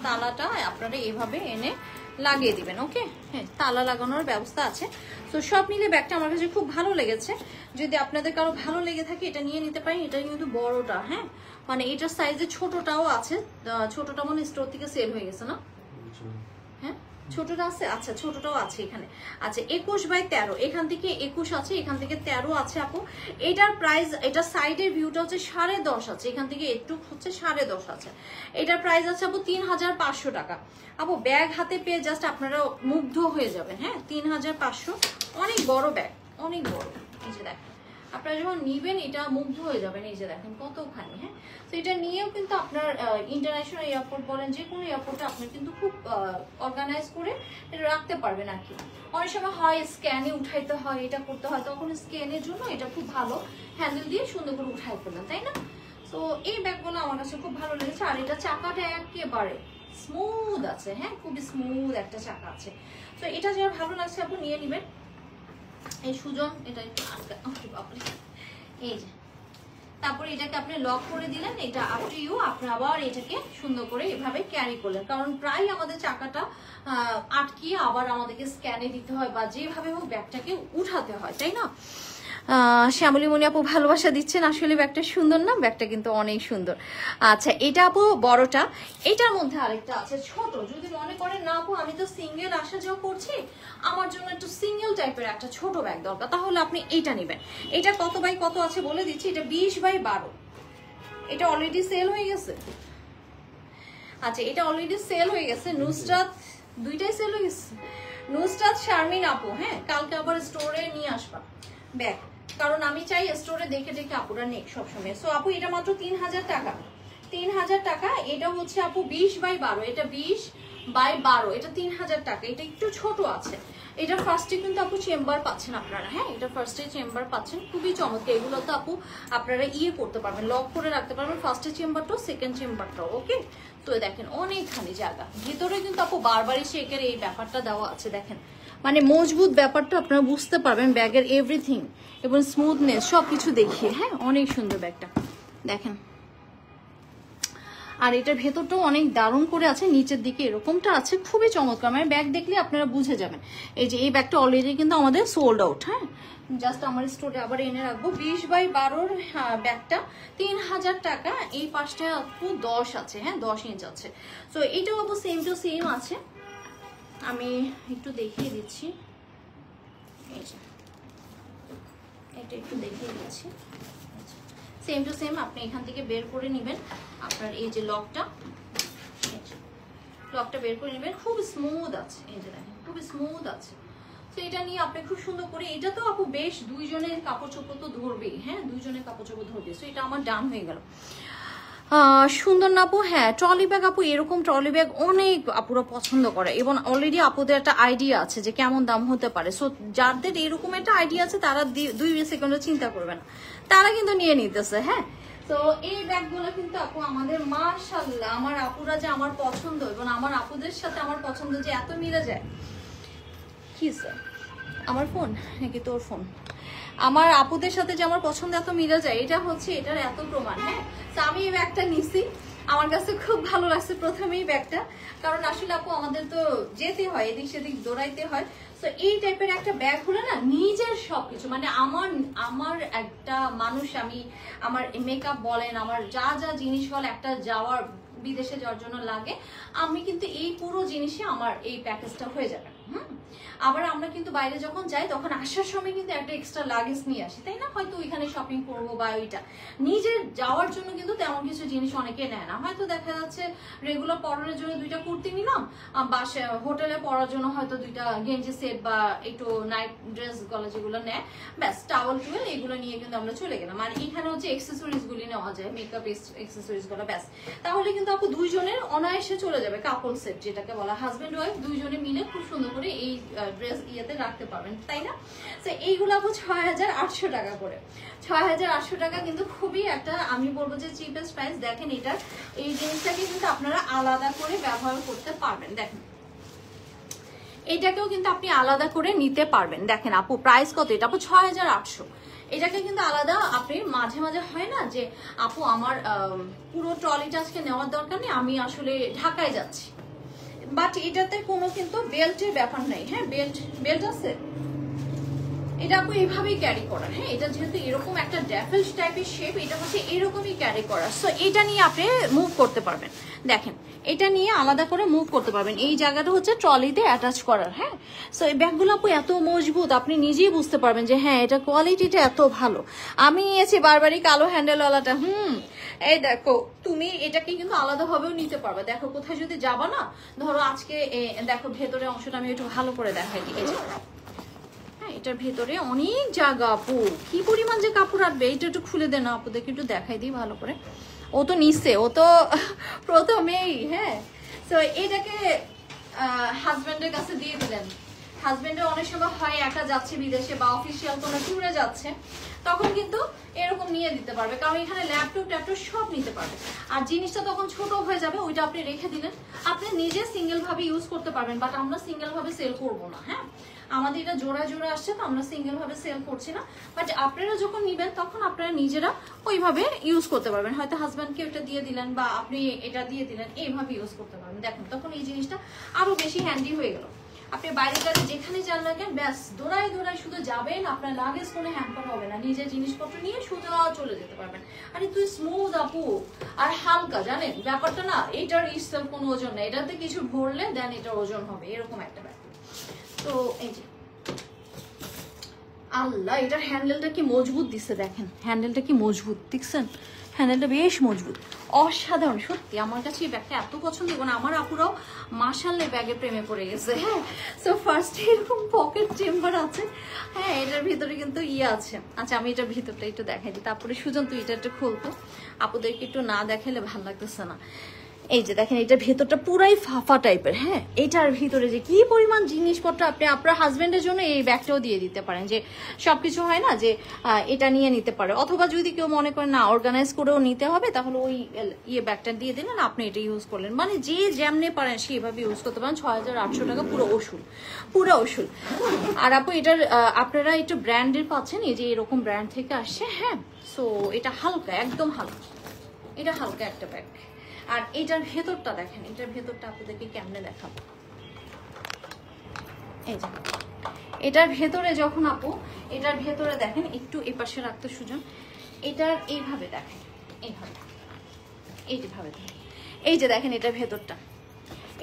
তালাটা আপনারা এভাবে এনে লাগিয়ে দিবেন। ওকে হ্যাঁ তালা লাগানোর ব্যবস্থা আছে। তো সব মিলে ব্যাগটা আমার কাছে খুব ভালো লেগেছে। যদি আপনাদের কারো ভালো লেগে থাকে এটা নিয়ে নিতে পারেন। এটা কিন্তু বড়টা, হ্যাঁ মানে এটার সাইজে ছোটটাও আছে, ছোটটা মনে স্টোর থেকে সেল হয়ে গেছে না? হ্যাঁ ছোটটা আছে, আচ্ছা ছোটটাও আছে এখানে। আচ্ছা 21/13, এখান থেকে 21 আছে, এখান থেকে 13 আছে আপু। এটার প্রাইস, এটা সাইডের ভিউটা হচ্ছে 10.5 আছে, এখান থেকে একটু হচ্ছে 10.5 আছে। এটার প্রাইস আছে আপু 3500 টাকা। আপু ব্যাগ হাতে পেয়ে জাস্ট আপনারা মুগ্ধ হয়ে যাবেন। হ্যাঁ 3500, অনেক বড় ব্যাগ, অনেক বড়। এই যে দেখেন আপনারা যখন নিবেন এটা মুগ্ধ হয়ে যাবেন। এই যে দেখেন কতখানি। হ্যাঁ তো এটা নিয়েও কিন্তু আপনার ইন্টারন্যাশনাল এয়ারপোর্ট বলেন, যে কোনো এয়ারপোর্টে আপনি কিন্তু খুব অর্গানাইজ করে এটা রাখতে পারবেন আর কি। অনেক সময় হয় স্ক্যানে উঠাইতে হয়, এটা করতে হয়, তখন স্ক্যানের জন্য এটা খুব ভালো, হ্যান্ডেল দিয়ে সুন্দর করে উঠাই ফেললেন, তাই না? তো এই ব্যাগগুলো আমার কাছে খুব ভালো লেগেছে। আর এটা চাকাটা একেবারে স্মুথ আছে। হ্যাঁ খুবই স্মুথ একটা চাকা আছে। তো এটা যার ভালো লাগছে আপনি নিয়ে নেবেন। এই সুজন এটা একটু এই যে, তারপরে এটাকে আপনি লক করে দিলেন, এটা আফটার ইউ আপনি আবার এটাকে সুন্দর করে এভাবে ক্যারি করলেন। কারণ প্রায় আমাদের চাকাটা আটকিয়ে আবার আমাদেরকে স্ক্যানে দিতে হয় বা যেভাবে হোক ব্যাগটাকে উঠাতে হয়, তাই না? শ্যামলী মনি আপু ভালোবাসা দিচ্ছেন। আসলে ব্যাগটা সুন্দর না? ব্যাগটা কিন্তু অনেক সুন্দর। আচ্ছা এটা আপু বড়টা, এটার মধ্যে আরেকটা আছে ছোট। যদি মনে করেন না আপু আমি তো সিঙ্গেল আসা যাওয়া করছি, আমার জন্য একটু সিঙ্গেল টাইপের একটা ছোট ব্যাগ দরকার, তাহলে আপনি এইটা নেবেন। এটা কত বাই কত আছে বলে দিচ্ছি, এটা 20/12। এটা অলরেডি সেল হয়ে গেছে। আচ্ছা এটা অলরেডি সেল হয়ে গেছে। নুসরাত দুইটাই সেল হয়ে গেছে। নুসরাত শারমিন আপু, হ্যাঁ কালকে আবার স্টোরে নিয়ে আসবা ব্যাগ, কারণ আমি চাই স্টোরে দেখে দেখে আপুরা নেক সবসময়। সো আপু এটা মাত্র 3000 টাকা। 3000 টাকা। এটা হচ্ছে আপু 20/12, এটা 20/12, এটা 3000 টাকা। এটা একটু ছোট আছে। এটা ফার্স্টে কিন্তু আপু চেম্বার পাচ্ছেন আপনারা। হ্যাঁ এটা ফার্স্টে চেম্বার পাচ্ছেন, খুবই চমৎকার। এগুলো তো আপু আপনারা করতে পারবেন, লক করে রাখতে পারবেন, ফার্স্টে চেম্বারটাও সেকেন্ড চেম্বারটাও। ওকে তো দেখেন অনেকখানি জায়গা, ভিতরে কিন্তু আপু বারবারই শেকের এই ব্যাপারটা দেওয়া আছে। দেখেন মানে মজবুত ব্যাপারটা আপনারা বুঝতে পারবেন ব্যাগের এভরিথিং এবং স্মুথনেস সবকিছু দেখিয়ে। হ্যাঁ অনেক সুন্দর ব্যাগটা দেখেন। আর এটার ভেতরটাও অনেক দারুণ করে আছে, নিচের দিকে এরকমটা আছে, খুবই চমৎকার। মানে ব্যাগ দেখলে আপনারা বুঝে যাবেন। এই যে এই ব্যাগটা অলরেডি কিন্তু আমাদের সোল্ড আউট। হ্যাঁ জাস্ট আমার স্টোরে আবার এনে রাখবো। 20/12 ব্যাগটা 3000 টাকা। এই পাশটা আপু 10 আছে। হ্যাঁ 10 ইঞ্চ আছে। তো এটাও আপু সেম টু সেম আছে, আমি একটু দেখিয়ে দিচ্ছি। এই যে এটা একটু দেখিয়ে দিচ্ছি, সেম টু সেম। আপনি এখান থেকে বের করে নেবেন আপনার এই যে লকটা বের করে নেবেন, খুব স্মুথ আছে। এই যে দেখেন খুব স্মুথ আছে। তো এটা নিয়ে আপনি খুব সুন্দর করে, এটা তো আপু বেশ দুইজনের কাপড় চোপড় তো ধরবেই। হ্যাঁ দুইজনের কাপড় চোপড় ধরবে। সো এটা আমার ডান হয়ে গেল। সুন্দর না আপু? হ্যাঁ, ট্রলি ব্যাগ আপু, এরকম ট্রলি ব্যাগ অনেক আপুরা পছন্দ করে এবং অলরেডি আপুদের একটা আইডিয়া আছে যে কেমন দাম হতে পারে। সো যাদের এরকম একটা আইডিয়া আছে তারা 2 সেকেন্ডও চিন্তা করবে না, তারা কিন্তু নিয়ে নিতেছে। হ্যাঁ, তো এই ব্যাগগুলো কিন্তু আপু আমাদের মাশাআল্লাহ, আমার আপুরা যে আমার পছন্দ এবং আমার আপুদের সাথে আমার পছন্দ যে এত মিলে যায়। কি স্যার, আমার ফোন নাকি তোর ফোন? আমার আপুদের সাথে যে আমার পছন্দ এত মিলে যায়, এটা হচ্ছে এটার এত প্রমাণ। হ্যাঁ, তো আমি এই ব্যাগটা নিছি, আমার কাছে খুব ভালো লাগছে প্রথমেই ব্যাগটা, কারণ আসলে আপু আমাদের তো যেতে হয়, এদিক সেদিক দৌড়াইতে হয়। তো এই টাইপের একটা ব্যাগ হলে না নিজের সবকিছু, মানে আমার একটা মানুষ, আমি আমার মেকআপ বলেন, আমার যা যা জিনিস বলে একটা যাওয়ার বিদেশে যাওয়ার জন্য লাগে, আমি কিন্তু এই পুরো জিনিসে আমার এই প্যাকেজটা হয়ে যাবে। আবার আমরা কিন্তু বাইরে যখন যাই তখন আসার সময় কিন্তু একটা এক্সট্রা লাগেজ নিয়ে আসি, তাই না? হয়তো ওইখানে শপিং করবো বা ওইটা নিজের যাওয়ার জন্য কিন্তু তেমন কিছু জিনিস অনেকে নেয় না। হয়তো দেখা যাচ্ছে রেগুলার পরার জন্য 2টা কুর্তি নিলাম, বাসে হোটেলে পরার জন্য হয়তো 2টা গেঞ্জি সেট বা একটু নাইট ড্রেস গলা যেগুলো নেয়, ব্যাস টাওয়াল টুয়েল এগুলো নিয়ে কিন্তু আমরা চলে গেলাম। আর এখানে হচ্ছে এক্সেসরিজ গুলি নেওয়া যায়, মেকআপ এক্সেসরিজ গুলো, ব্যাস। তাহলে কিন্তু আপু 2 জনের অনায়াসে চলে যাবে, কাপল সেট যেটাকে বলা, হাজবেন্ড ওয়াইফ 2 জনে মিলে খুব সুন্দর করে এই ড্রেস ইয়েতে রাখতে পারবেন, তাই না? তো এইগুলো আপু 6800 টাকা করে, 6800 টাকা কিন্তু খুবই একটা, আমি বলবো যে চিপেস্ট প্রাইস। দেখেন এটার এই জিনিসটাকে কিন্তু আপনারা আলাদা করে ব্যবহার করতে পারবেন। দেখেন এটাকেও কিন্তু আপনি আলাদা করে নিতে পারবেন। দেখেন আপু প্রাইস কত, এটা আপু 6800। এটাকে কিন্তু আলাদা আপনি মাঝে মাঝে হয় না যে আপু আমার পুরো ট্রলিটা আজকে নেওয়ার দরকার নেই, আমি আসলে ঢাকায় যাচ্ছি, বাট এটাতে কোনো কিন্তু বেল্টের ব্যাপার নাই। হ্যাঁ, বেল্ট আছে, এটা আপু এইভাবেই ক্যারি করা। হ্যাঁ, এটা যেহেতু এরকম একটা ড্যাফেলস টাইপের শেপ, এটা হচ্ছে এরকমই ক্যারি করা। সো এটা নিয়ে আপনি মুভ করতে পারবেন। দেখেন এটা নিয়ে আলাদা করে মুভ করতে পারবেন, এই জায়গাটা হচ্ছে ট্রলিতে অ্যাটাচ করার। হ্যাঁ, সো এই ব্যাগগুলো আপু এত মজবুত, আপনি নিজেই বুঝতে পারবেন যে হ্যাঁ এটা কোয়ালিটিটা এত ভালো। আমি নিয়েছি বারবারই কালো হ্যান্ডেলওয়ালাটা। এই দেখো, তুমি এটাকে কিন্তু আলাদাভাবেও নিতে পারবে। দেখো কোথায় যদি যাবা না, ধরো আজকে দেখো ভেতরের অংশটা আমি একটু ভালো করে দেখাই দিই। এই যে এটার ভেতরে অনেক জায়গা আপু, কি পরিমাণ যে কাপড় রাখবে। এটা একটু খুলে দেন আপুদেরকে, একটু দেখাই দিই ভালো করে। ও তো নিচ্ছে, ও তো প্রথমেই। হ্যাঁ, তো এটাকে হাজবেন্ডের কাছে দিয়ে দিলেন। হাজবেন্ডের অনেক সময় হয় একা যাচ্ছে বিদেশে বা অফিসিয়াল কোনো ট্যুরে যাচ্ছে, তখন কিন্তু এরকম নিয়ে দিতে পারবে, কারণ এখানে ল্যাপটপ ট্যাপটপ সব নিতে পারবে। আর জিনিসটা তখন ছোট হয়ে যাবে, ওইটা আপনি রেখে দিলেন, আপনি নিজে সিঙ্গেল ভাবে ইউজ করতে পারবেন। বাট আমরা সিঙ্গেল ভাবে সেল করবো না। হ্যাঁ, আমাদের এটা জোড়া জোড়া আসছে, তো আমরা সিঙ্গেল ভাবে সেল করছি না। বাট আপনারা যখন নিবেন তখন আপনারা নিজেরা ওইভাবে ইউজ করতে পারবেন। হয়তো হাজব্যান্ডকে এটা দিয়ে দিলেন বা আপনি এটা দিয়ে দিলেন, এইভাবে ইউজ করতে পারবেন। দেখেন তখন এই জিনিসটা আরো বেশি হ্যান্ডি হয়ে গেল। আপনি বাইরে গেলে যেখানে যান না কেন, ব্যাস দৌড়ায় দৌড়ায় শুধু যাবেন, আপনার লাগেজ কোনো হ্যাম্পার হবে না, নিজের জিনিসপত্র নিয়ে সোজা চলে যেতে পারবেন। আরে তুই স্মুথ আপু আর হালকা, জানেন ব্যাপারটা না, এটার ইসেলফ কোনো ওজন না, এটাতে কিছু ভরলে দেন এটার ওজন হবে, এরকম একটা ব্যাপার। তো এই যে আল্লাহ, এটার হ্যান্ডেলটা কি মজবুত দিচ্ছে, দেখেন হ্যান্ডেলটা কি মজবুত দেখছেন, হ্যান্ডেলটা বেশ মজবুত, অসাধারণ। সত্যি আমার কাছে এই ব্যাগটা এত পছন্দ এবং আমার আপুরাও মাশাআল্লাহ ব্যাগের প্রেমে পড়ে গেছে। হ্যাঁ, সো ফার্স্টে এরকম পকেট চেম্বার আছে। হ্যাঁ, এটার ভিতরে কিন্তু ইয়ে আছে। আচ্ছা আমি এটার ভিতরটা একটু দেখাই দিই, তারপরে সুজন তুই এটা একটু খুলতো, আপুদেরকে একটু না দেখালে ভালো লাগতেছে না। এই যে দেখেন এটার ভেতরটা পুরাই ফাফা টাইপের। হ্যাঁ, এটার ভিতরে যে কি পরিমাণ জিনিসপত্র, আপনি আপনার হাজবেন্ডের জন্য এই ব্যাগটাও দিয়ে দিতে পারেন, যে সবকিছু হয় না যে এটা নিয়ে নিতে পারে। অথবা যদি কেউ মনে করেন না অর্গানাইজ করেও নিতে হবে, তাহলে ওই ব্যাগটা দিয়ে দিলেন, আপনি এটা ইউজ করলেন, মানে যে যেমনে পারেন সেইভাবে ইউজ করতে পারেন। 6800 টাকা পুরো ওসুল, পুরো ওসুল। আর আপু এটার আপনারা একটু ব্র্যান্ডের পাচ্ছেন, এই যে এরকম ব্র্যান্ড থেকে আসছে। হ্যাঁ, সো এটা হালকা, একদম হালকা, এটা হালকা একটা ব্যাগ। আর এটার ভেতরটা দেখেন, এটার ভেতরটা আপনাদেরকে কেমনে দেখাবো। এই যে এটার ভেতরে যখন আপু, এটার ভেতরে দেখেন, একটু এপাশে রাখতে সুজন, এটার এইভাবে দেখেন, এইভাবে এইভাবে দেখেন, এই যে দেখেন এটার ভেতরটা,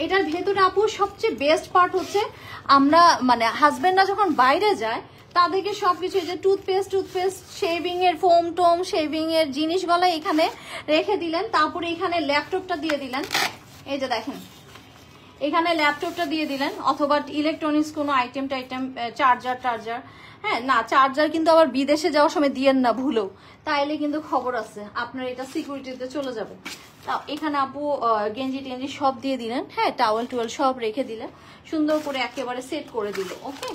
এটার ভেতরে আপু সবচেয়ে বেস্ট পার্ট হচ্ছে আমরা মানে হাজবেন্ডরা যখন বাইরে যায় তাদেরকে সবকিছু, এই যে টুথপেস্ট শেভিং এর ফোম টোম, শেভিং এর জিনিসগুলো এখানে রেখে দিলেন, তারপরে এখানে ল্যাপটপটা দিয়ে দিলেন। এই যে দেখেন এখানে ল্যাপটপটা দিয়ে দিলেন, অথবা ইলেকট্রনিক্স কোনো আইটেম টাইটেম, চার্জার, হ্যাঁ না চার্জার কিন্তু আবার বিদেশে যাওয়ার সময় দিয়েন না ভুলেও, তাইলে কিন্তু খবর আছে আপনার এটা সিকিউরিটিতে চলে যাবে। তা এখানে আপু গেঞ্জি টেঞ্জি সব দিয়ে দিলেন, হ্যাঁ টাওয়েল টুয়েল সব রেখে দিলেন, সুন্দর করে একেবারে সেট করে দিল। ওকে,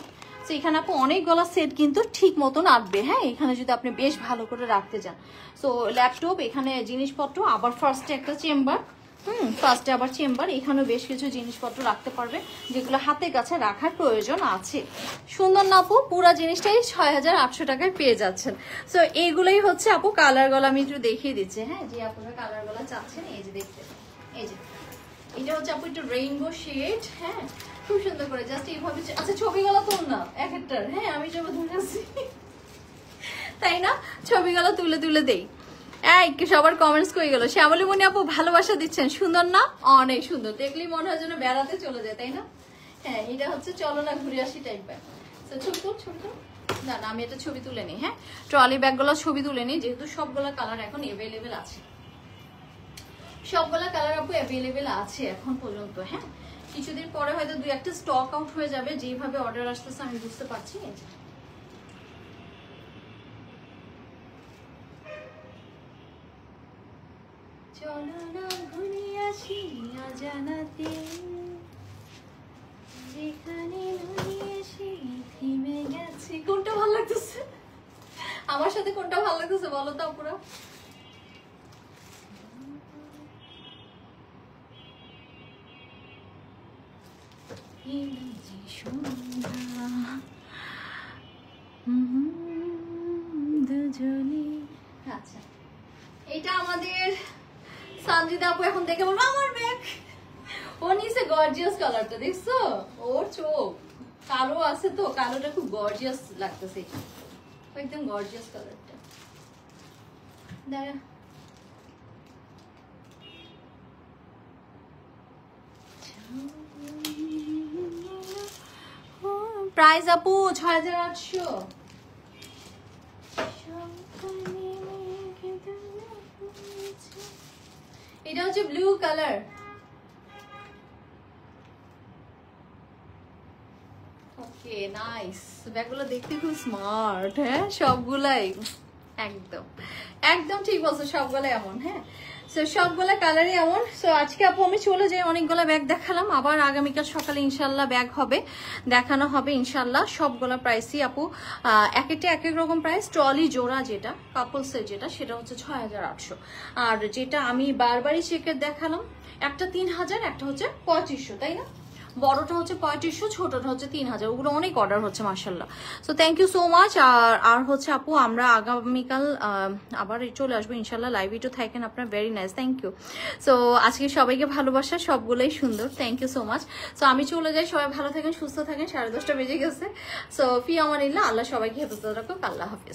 তো এখানে আপু অনেকগুলো সেট কিন্তু ঠিক মতন আঁটবে, হ্যাঁ এখানে যদি আপনি বেশ ভালো করে রাখতে চান। সো ল্যাপটপ, এখানে জিনিসপত্র, আবার ফার্স্টে একটা চেম্বার, ফার্স্টে আবার চেম্বার, এখানেও বেশ কিছু জিনিসপত্র রাখতে পারবে যেগুলো হাতে কাছে রাখার প্রয়োজন আছে। সুন্দর না আপু? পুরো জিনিসটাই 6800 টাকায় পেয়ে যাচ্ছেন। সো এইগুলোই হচ্ছে আপু কালার গলা, আমি একটু দেখিয়ে দিচ্ছি, হ্যাঁ যে আপনারা কালার গলা চাচ্ছেন, এই যে দেখতে, এই যে এটা হচ্ছে আপু একটু রেইনবো শেড, হ্যাঁ খুব সুন্দর করে জাস্ট এইভাবে। আচ্ছা ছবিগুলো তোল না এক একটার, হ্যাঁ আমি যাবো ধরেছি তাই না, ছবিগুলো তুলে তুলে দেই। এই সবার কমেন্টস করে গেল, শ্যামলী মনি আপু ভালোবাসা দিচ্ছেন, সুন্দর না? অনেক সুন্দর, দেখলেই মনে হয় যেন বেড়াতে চলে যায়, তাই না? হ্যাঁ এটা হচ্ছে চলো না ঘুরে আসি টাইপের। ছবি তো না না আমি এটা ছবি তুলে নিই, হ্যাঁ ট্রলি ব্যাগগুলো ছবি তুলে নিই, যেহেতু সবগুলা কালার এখন এভেলেবেল আছে, সবগুলা কালার আপু অ্যাভেলেবেল আছে এখন পর্যন্ত। হ্যাঁ কিছুদিন পরে হয়তো 2-1টা স্টক আউট হয়ে যাবে, যেভাবে অর্ডার আসতেছে আমি বুঝতে পারছি। চলো না ঘুরে আসি অজানাতে, যেখানে এসে থেমে গেছে। কোনটা ভালো লাগতেছে আমার সাথে, কোনটা ভালো লাগতেছে বলো তো আপুরা? আচ্ছা এটা আমাদের সঞ্জিতা আপু এখন দেখে বলবো আমার ব্যাগ, ও নিচে গর্জিয়াস কালারটা দেখছো, ওর চোখ কালো আছে তো, কালোটা খুব গর্জিয়াস লাগতেছে, একদম গর্জিয়াস কালারটা। দাঁড়া প্রাইস আপু 6800। এটা হচ্ছে ব্লু কালার, ওকে নাইস। ব্যাগগুলো দেখতে খুব স্মার্ট, হ্যাঁ সবগুলাই একদম একদম ঠিক বলছো, সবগুলো এমন, হ্যাঁ সো সবগুলা কালারই এমন। সো আজকে আপু আমি চলে যাই, অনেকগুলো ব্যাগ দেখালাম, আবার আগামীকাল সকালে ইনশাল্লাহ ব্যাগ হবে, দেখানো হবে ইনশাল্লাহ। সবগুলা প্রাইসই আপু এক একটা এক এক রকম প্রাইস। ট্রলি জোড়া যেটা কাপলসের যেটা, সেটা হচ্ছে 6800, আর যেটা আমি বারবারই চেকের দেখালাম একটা 3000, একটা হচ্ছে 2500, তাই না? বড়টা হচ্ছে 3500, ছোটটা হচ্ছে 3000, ওগুলো অনেক অর্ডার হচ্ছে মাশাল্লাহ। So thank you so much. আর হচ্ছে আপু আমরা আগামীকাল আবার চলে আসবো ইনশাল্লাহ, লাইভ একটু থাকেন আপনার, very nice, thank you. So আজকে সবাইকে ভালোবাসা, সবগুলোই সুন্দর, thank you so much. So আমি চলে যাই, সবাই ভালো থাকেন, সুস্থ থাকেন, 10:30 বেজে গেছে। সো ফি আমানিল্লাহ, আল্লাহ সবাইকে হেফাজত রাখুক, আল্লাহ হাফিজ।